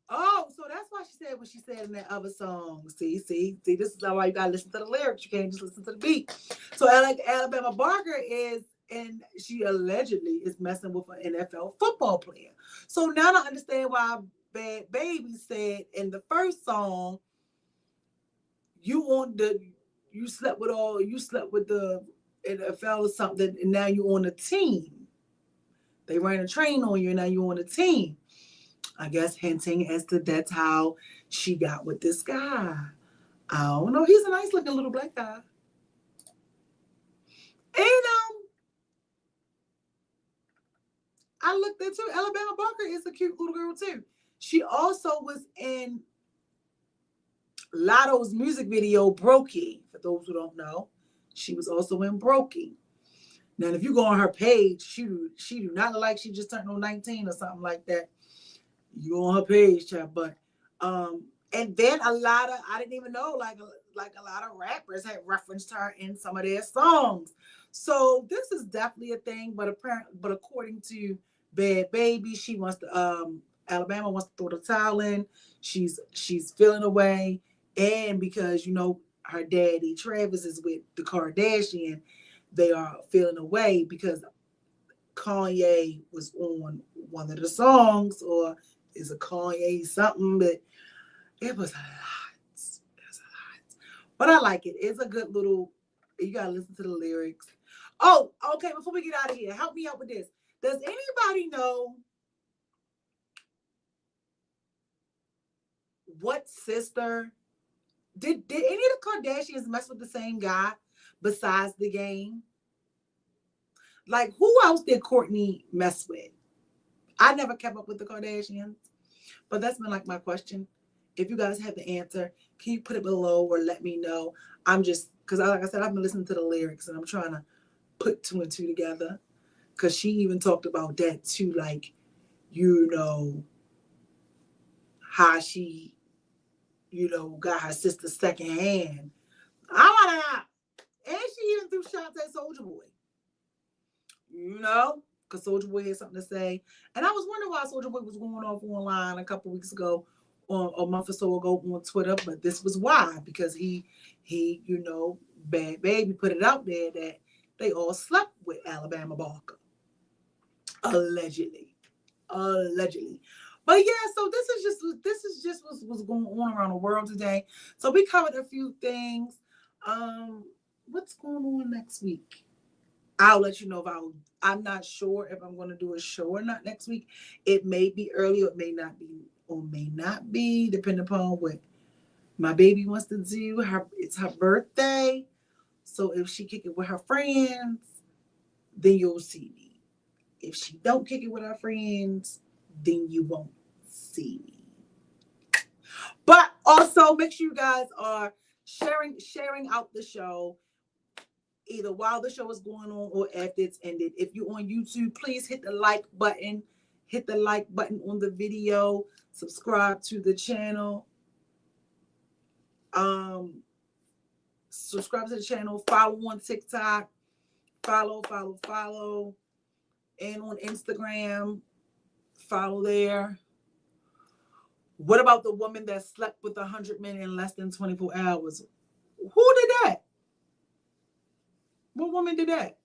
Oh, so that's why she said what she said in that other song. See, this is why you gotta listen to the lyrics. You can't just listen to the beat. So Alabama Barker is, and she allegedly is messing with an NFL football player. So now I understand why Bad Baby said in the first song, you slept with the NFL or something, and now you're on a team. They ran a train on you, and now you're on a team. I guess hinting as to that's how she got with this guy. I don't know. He's a nice looking little black guy. And I looked at too. Alabama Barker is a cute little girl too. She also was in Lotto's music video, Brokey. For those who don't know, she was also in Brokey. Now, if you go on her page, she do not look like she just turned on 19 or something like that. You on her page, child. But and then I didn't even know, like a lot of rappers had referenced her in some of their songs. So this is definitely a thing. But according to Bad Baby, she wants to Alabama wants to throw the towel in. She's feeling away, and because her daddy Travis is with the Kardashian, they are feeling away because Kanye was on one of the songs, or is a Kanye something, but it was a lot. But I like it. It's a good little, you gotta listen to the lyrics. Oh, okay, before we get out of here, help me out with this. Does anybody know what sister, did any of the Kardashians mess with the same guy besides the game? Like, who else did Courtney mess with? I never kept up with the Kardashians, but that's been like my question. If you guys have the answer, can you put it below or let me know? I'm just, because like I said, I've been listening to the lyrics and I'm trying to put two and two together. Because she even talked about that too, like, how she, got her sister second hand. I want to know. And she even threw shots at Soulja Boy. Because Soulja Boy had something to say. And I was wondering why Soulja Boy was going off online a couple weeks ago, or a month or so ago on Twitter, but this was why. Because he Bad Baby put it out there that they all slept with Alabama Barker. Allegedly. But yeah, so this is just what's going on around the world today. So we covered a few things. What's going on next week? I'll let you know if I'm not sure if I'm going to do a show or not next week. It may be early, or it may not be, depending upon what my baby wants to do. It's her birthday. So if she kick it with her friends, then you'll see me. If she don't kick it with her friends, then you won't see me. But also make sure you guys are sharing out the show, either while the show is going on or after it's ended. If you're on YouTube, please hit the like button. Hit the like button on the video. Subscribe to the channel. Subscribe to the channel. Follow on TikTok. Follow. And on Instagram, follow there. What about the woman that slept with 100 men in less than 24 hours? Who did that? What woman did that?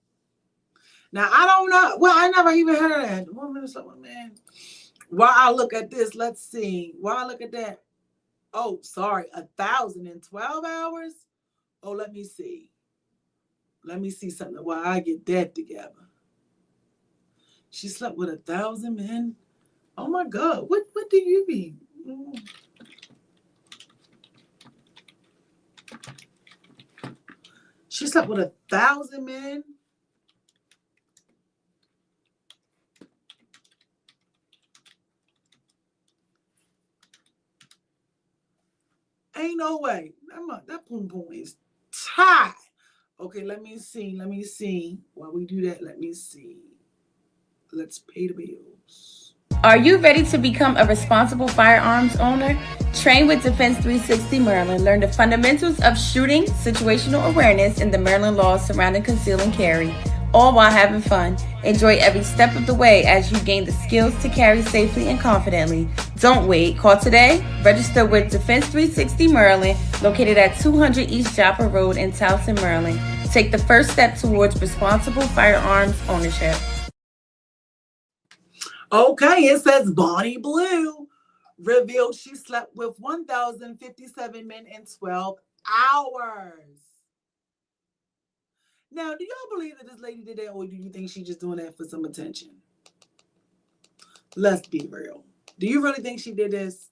Now, I don't know. Well, I never even heard of that. Woman slept with a man. While I look at this, let's see. While I look at that. Oh, sorry. 1,012 hours? Oh, let me see. Let me see something while I get that together. She slept with 1,000 men. Oh my God. What do you mean? She slept with 1,000 men. Ain't no way. That poom poom is tied. Okay, let me see. While we do that, let me see. Let's pay the bills. Are you ready to become a responsible firearms owner? Train with Defense 360 Maryland. Learn the fundamentals of shooting, situational awareness, and the Maryland laws surrounding conceal and carry, all while having fun. Enjoy every step of the way as you gain the skills to carry safely and confidently. Don't wait. Call today. Register with Defense 360 Maryland, located at 200 East Joppa Road in Towson, Maryland. Take the first step towards responsible firearms ownership. Okay, it says Bonnie Blue revealed she slept with 1,057 men in 12 hours. Now, do y'all believe that this lady did that, or do you think she's just doing that for some attention? Let's be real. Do you really think she did this?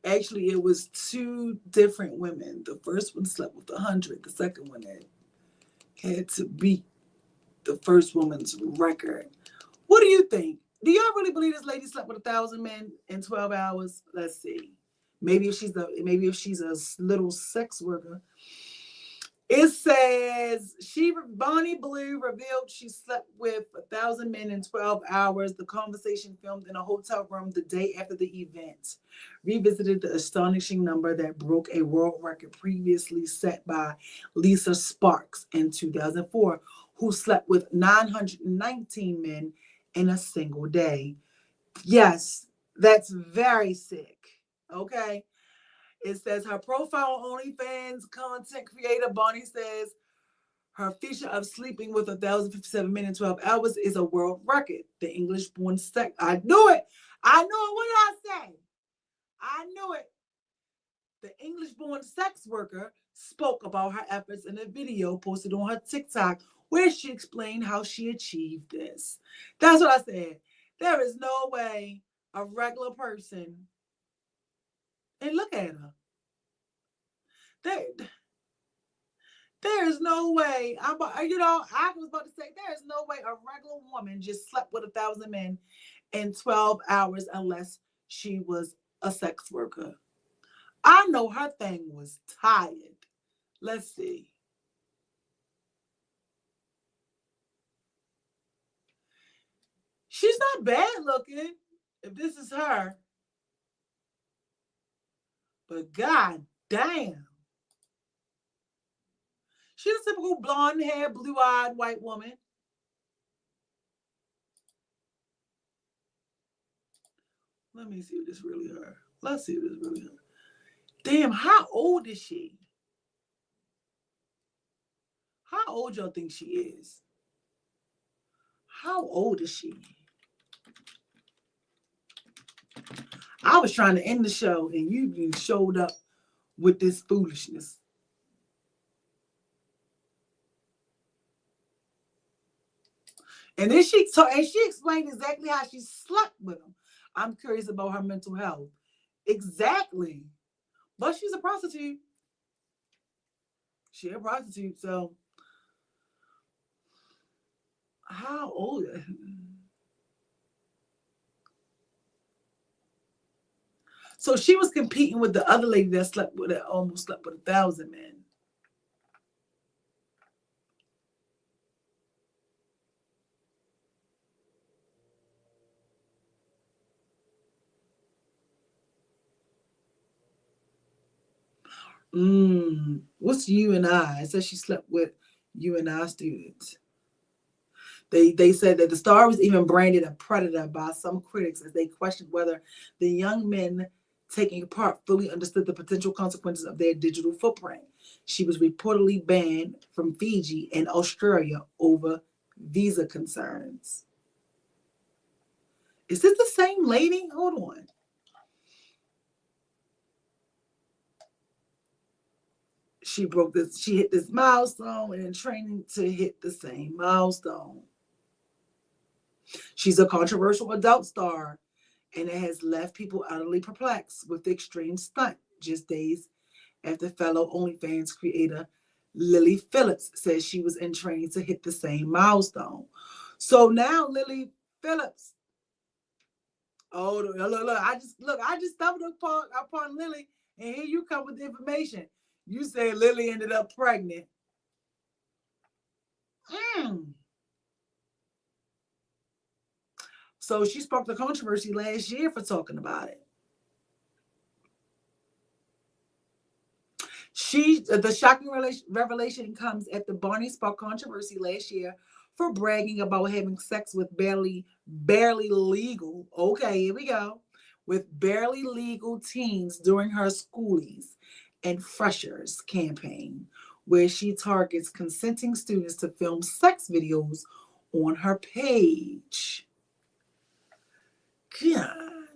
Actually, it was two different women. The first one slept with 100. The second one had to beat the first woman's record. What do you think? Do y'all really believe this lady slept with 1,000 men in 12 hours? Let's see. Maybe if she's a little sex worker. It says Bonnie Blue revealed she slept with 1,000 men in 12 hours. The conversation, filmed in a hotel room the day after the event, revisited the astonishing number that broke a world record previously set by Lisa Sparks in 2004, who slept with 919 men in a single day. Yes, that's very sick. Okay. It says her profile on OnlyFans content creator Bonnie says her feature of sleeping with 1,057 men in 12 hours is a world record. The English-born sex. I knew it. What did I say? I knew it. The English-born sex worker spoke about her efforts in a video posted on her TikTok, where she explained how she achieved this. That's what I said. There is no way a regular person, and look at her. There is no way. I was about to say, there is no way a regular woman just slept with 1,000 men in 12 hours unless she was a sex worker. I know her thing was tired. Let's see. She's not bad looking, if this is her. But god damn. She's a typical blonde hair, blue-eyed white woman. Let me see if this really her. Let's see if this really her. Damn, how old is she? How old y'all think she is? How old is she? I was trying to end the show and you showed up with this foolishness. And then she explained exactly how she slept with him. I'm curious about her mental health. Exactly. But she's a prostitute. She's a prostitute, so how old? So she was competing with the other lady that almost slept with 1,000 men. What's UNI? It says she slept with UNI students. They said that the star was even branded a predator by some critics as they questioned whether the young men taking part fully understood the potential consequences of their digital footprint. She was reportedly banned from Fiji and Australia over visa concerns. Is this the same lady? Hold on. She hit this milestone and in training to hit the same milestone. She's a controversial adult star, and it has left people utterly perplexed with the extreme stunt just days after fellow OnlyFans creator Lily Phillips says she was in training to hit the same milestone. So now Lily Phillips, look, I just stumbled upon Lily, and here you come with the information. You say Lily ended up pregnant. So she sparked the controversy last year for talking about it. The shocking revelation comes after Barney sparked controversy last year for bragging about having sex with barely legal. Okay, here we go. With barely legal teens during her Schoolies and Freshers campaign, where she targets consenting students to film sex videos on her page. God.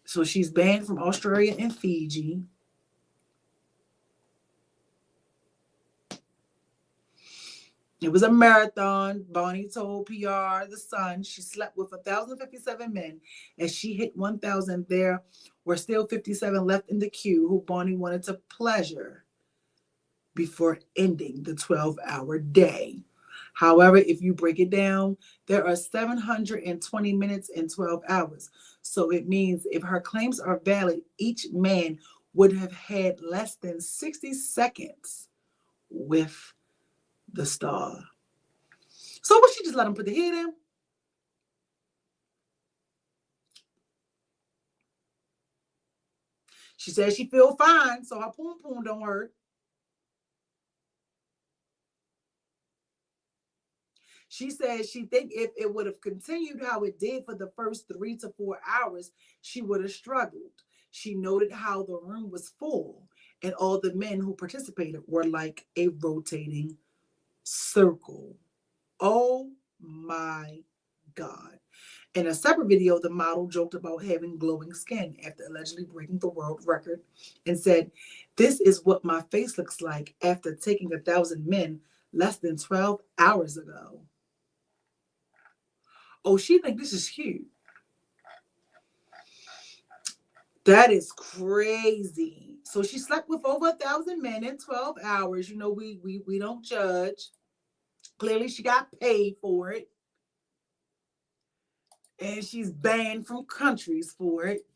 So she's banned from Australia and Fiji. It was a marathon. Bonnie told PR The Sun she slept with 1,057 men. As she hit 1,000, there were still 57 left in the queue who Bonnie wanted to pleasure before ending the 12-hour day. However, if you break it down, there are 720 minutes and 12 hours. So it means if her claims are valid, each man would have had less than 60 seconds with the star. So would she just let him put the head in? She says she feel fine, so her poom poom don't hurt. She says she think if it would have continued how it did for the first 3 to 4 hours, she would have struggled. She noted how the room was full and all the men who participated were like a rotating circle. Oh my God. In a separate video, the model joked about having glowing skin after allegedly breaking the world record and said, "This is what my face looks like after taking 1,000 men less than 12 hours ago." Oh, she think this is cute. That is crazy. So she slept with over 1,000 men in 12 hours. You know, we don't judge. Clearly, she got paid for it. And she's banned from countries for it.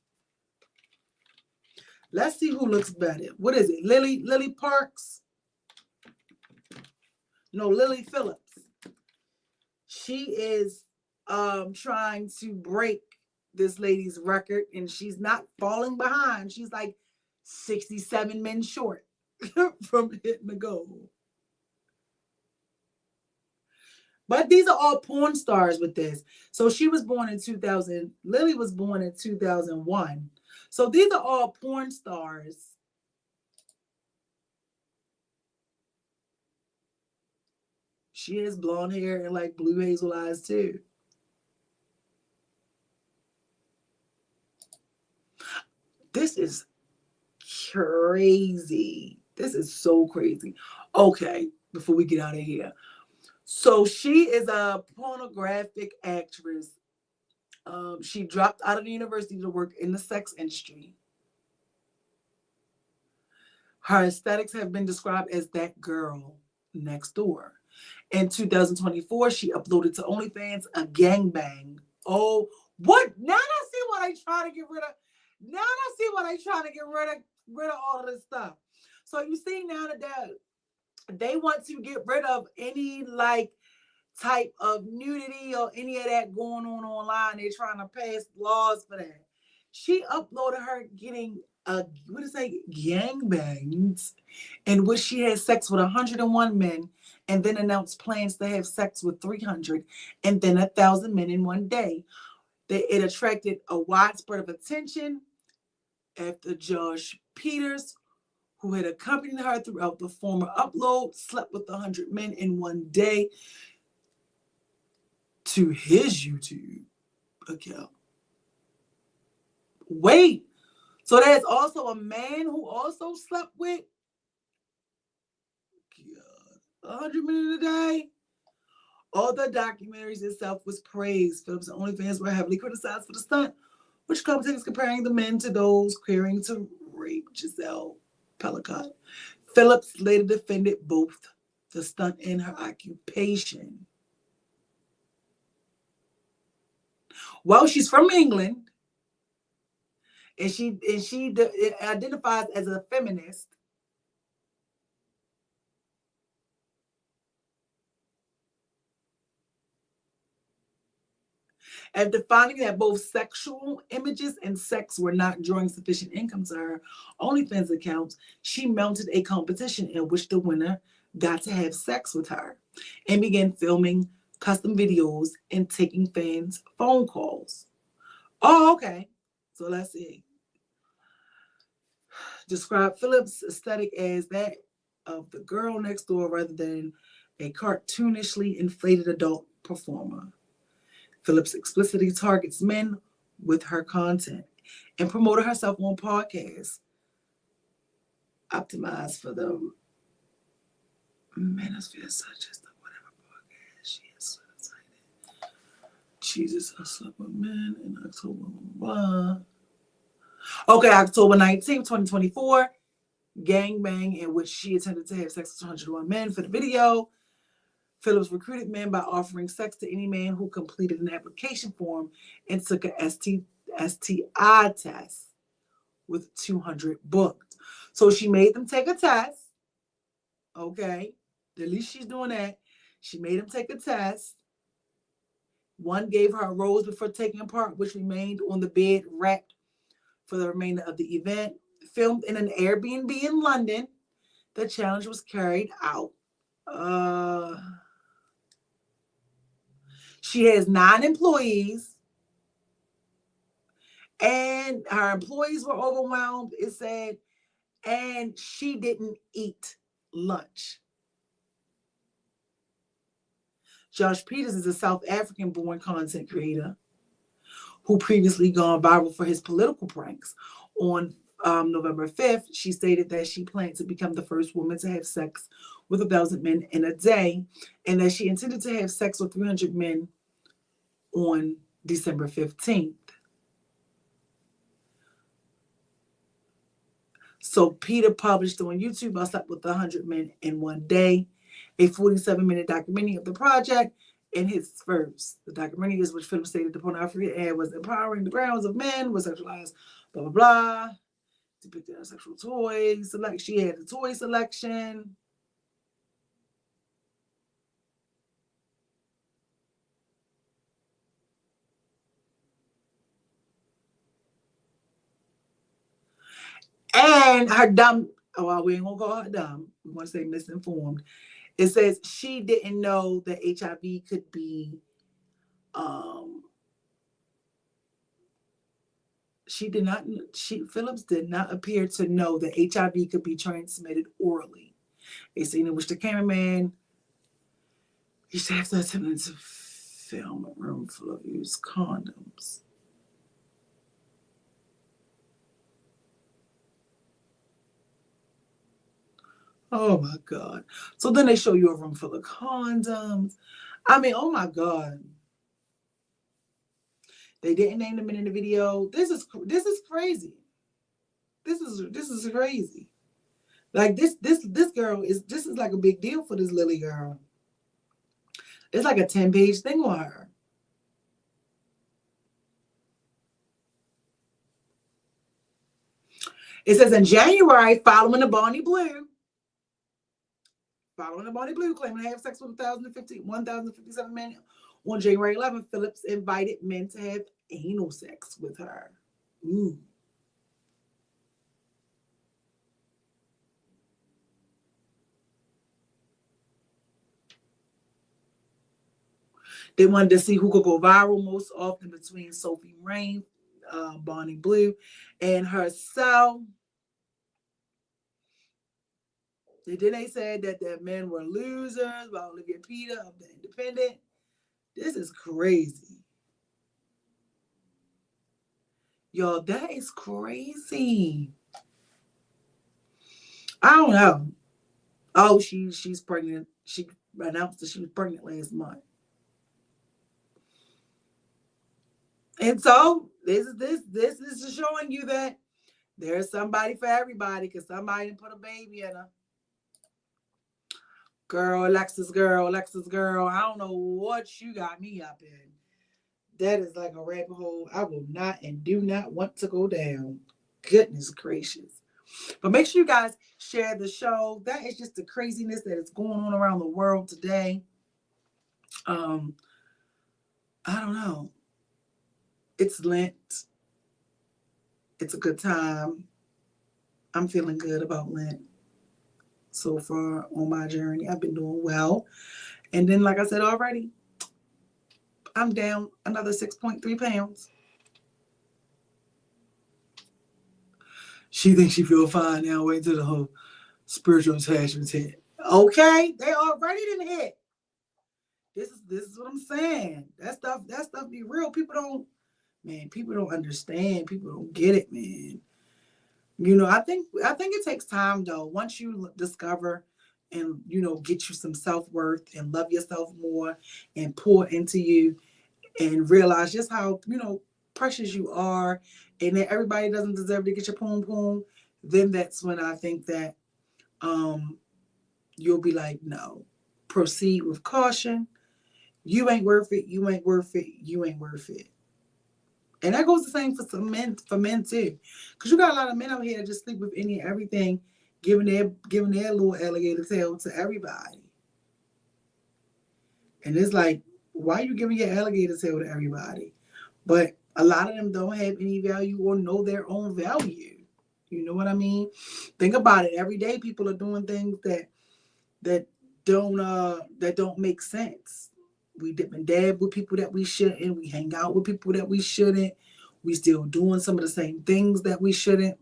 Let's see who looks better. What is it? Lily Parks? No, Lily Phillips. She is trying to break this lady's record, and she's not falling behind. She's like 67 men short from hitting the goal. But these are all porn stars with this. So she was born in 2000. Lily was born in 2001. So these are all porn stars. She has blonde hair and like blue hazel eyes too. This is crazy. This is so crazy. Okay, before we get out of here. So she is a pornographic actress. She dropped out of the university to work in the sex industry. Her aesthetics have been described as that girl next door. In 2024, she uploaded to OnlyFans a gangbang. Oh, what? Now I see why they try to get rid of. Now I see why they trying to get rid of all of this stuff. So you see now that they want to get rid of any like type of nudity or any of that going on online. They're trying to pass laws for that. She uploaded her getting gangbangs in which she had sex with 101 men and then announced plans to have sex with 300 and then 1,000 men in one day. It attracted a widespread of attention after Josh Peters, who had accompanied her throughout the former upload, slept with 100 men in one day, to his YouTube account. Wait, so there's also a man who also slept with 100 men in a day? All the documentaries itself was praised. Phillips and OnlyFans were heavily criticized for the stunt, which commentators comparing the men to those querying to rape Giselle Pelicot. Phillips later defended both the stunt and her occupation. Well, she's from England, and she identifies as a feminist. After finding that both sexual images and sex were not drawing sufficient income to her OnlyFans accounts, she mounted a competition in which the winner got to have sex with her and began filming custom videos and taking fans' phone calls. Oh, okay. So let's see. Describe Phillips' aesthetic as that of the girl next door rather than a cartoonishly inflated adult performer. Phillips explicitly targets men with her content and promoted herself on podcasts optimized for the manosphere, such as the whatever podcast she has cited. Jesus, I slept with men in October. Okay, October 19th, 2024. Gangbang, in which she attempted to have sex with 101 men for the video. Phillips recruited men by offering sex to any man who completed an application form and took a STI test, with 200 booked. So she made them take a test. Okay, at least she's doing that. She made them take a test. One gave her a rose before taking part, which remained on the bed wrapped for the remainder of the event. Filmed in an Airbnb in London, the challenge was carried out. She has 9 employees, and her employees were overwhelmed, it said, and she didn't eat lunch. Josh Peters is a South African-born content creator who previously gone viral for his political pranks. On November 5th, she stated that she planned to become the first woman to have sex with 1,000 men in a day, and that she intended to have sex with 300 men on December 15th. So Peter published on YouTube, I slept with 100 men in one day, a 47-minute documentary of the project in his first. The documentary is which Phillips stated the pornography ad was empowering the grounds of men with sexualized blah, blah, blah. Depicted a sexual toy select. She had a toy selection. And her dumb, well, we ain't gonna call her dumb. We want to say misinformed. It says she didn't know that HIV could be, Phillips did not appear to know that HIV could be transmitted orally. A scene in which the cameraman used to have to attempt to film a room full of used condoms. Oh my God. So then they show you a room full of condoms. I mean, oh my God. They didn't name them in the video. This is crazy. This is crazy. Like this girl is like a big deal for this Lily girl. It's like a 10-page thing on her. It says in January, following the Bonnie Blue, claiming to have sex with 1,057 men on January 11th, Phillips invited men to have anal sex with her. Ooh. They wanted to see who could go viral most often between Sophie Rain, Bonnie Blue, and herself. And then they said that the men were losers by Olivia Peter of The Independent. This is crazy. Y'all, that is crazy. I don't know. Oh, she's pregnant. She announced that she was pregnant last month. And so this is showing you that there's somebody for everybody, because somebody put a baby in her. Girl, Alexis girl. I don't know what you got me up in. That is like a rabbit hole I will not and do not want to go down. Goodness gracious. But make sure you guys share the show. That is just the craziness that is going on around the world today. I don't know. It's Lent. It's a good time. I'm feeling good about Lent so far on my journey. I've been doing well. And then, like I said already, I'm down another 6.3 pounds. She thinks she feels fine now. Wait till the whole spiritual attachments hit. Okay, they already didn't hit. This is what I'm saying. That stuff be real. People don't understand. People don't get it, man. You know, I think it takes time though. Once you discover and, you know, get you some self-worth and love yourself more and pour into you and realize just how, you know, precious you are and that everybody doesn't deserve to get your poom poom, then that's when I think that you'll be like, no, proceed with caution. You ain't worth it. You ain't worth it. You ain't worth it. And that goes the same for some men, too. Because you got a lot of men out here that just sleep with any and everything, giving their little alligator tail to everybody. And it's like, why are you giving your alligator tail to everybody? But a lot of them don't have any value or know their own value. You know what I mean? Think about it. Every day people are doing things that don't make sense. We dip and dab with people that we shouldn't. We hang out with people that we shouldn't. We still doing some of the same things that we shouldn't.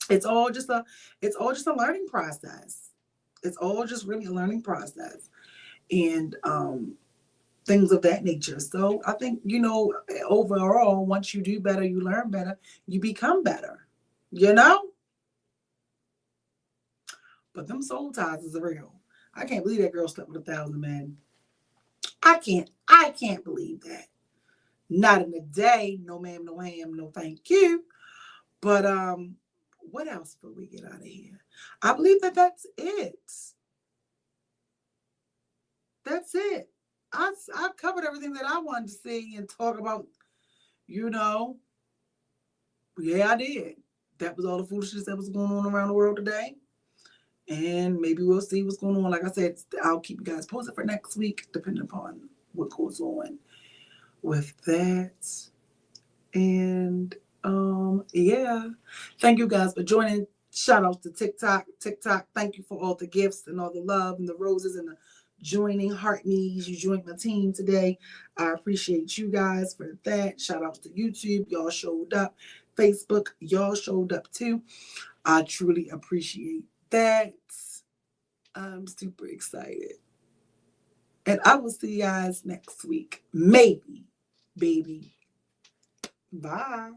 It's all just a learning process. It's all just really a learning process. And things of that nature. So I think, you know, overall, once you do better, you learn better, you become better. You know? But them soul ties is real. I can't believe that girl slept with 1,000 men. I can't believe that. Not in a day. No ma'am, no ham, no thank you. But what else before we get out of here? I believe that's it. That's it. I covered everything that I wanted to see and talk about, you know. Yeah, I did. That was all the foolishness that was going on around the world today. And maybe we'll see what's going on. Like I said, I'll keep you guys posted for next week, depending upon what goes on with that. And yeah. Thank you guys for joining. Shout out to TikTok. Thank you for all the gifts and all the love and the roses and the joining heart knees. You joined my team today. I appreciate you guys for that. Shout out to YouTube. Y'all showed up. Facebook, y'all showed up too. I truly appreciate that. I'm super excited. And I will see you guys next week. Maybe, baby. Bye.